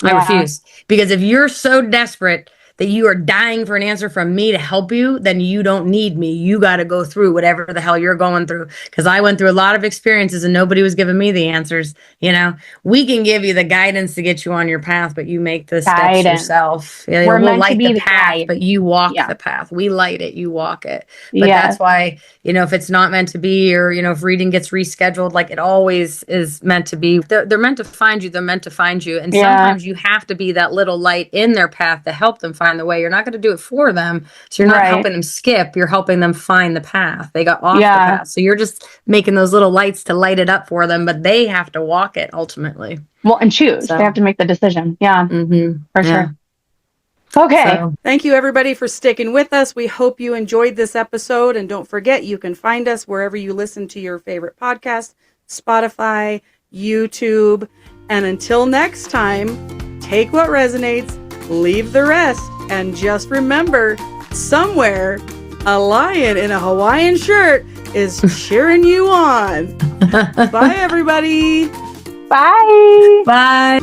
I refuse. Because if you're so desperate that you are dying for an answer from me to help you, then you don't need me. You got to go through whatever the hell you're going through. Because I went through a lot of experiences and nobody was giving me the answers. You know, we can give you the guidance to get you on your path, but you make the steps yourself. Yeah, We're we'll meant to light be the the path, guide. but you walk Yeah. the path. We light it, you walk it. But Yeah. that's why, you know, if it's not meant to be, or, you know, if reading gets rescheduled, like it always is meant to be, they're meant to find you. They're meant to find you. And sometimes you have to be that little light in their path to help them find the way. You're not going to do it for them. So you're not helping them skip. You're helping them find the path. They got off the path. So you're just making those little lights to light it up for them, but they have to walk it ultimately. Well, and choose. They have to make the decision. Yeah, for sure. Okay. So, thank you, everybody, for sticking with us. We hope you enjoyed this episode. And don't forget, you can find us wherever you listen to your favorite podcast, Spotify, YouTube. And until next time, take what resonates, leave the rest. And just remember, somewhere, a lion in a Hawaiian shirt is cheering you on. Bye, everybody. Bye. Bye.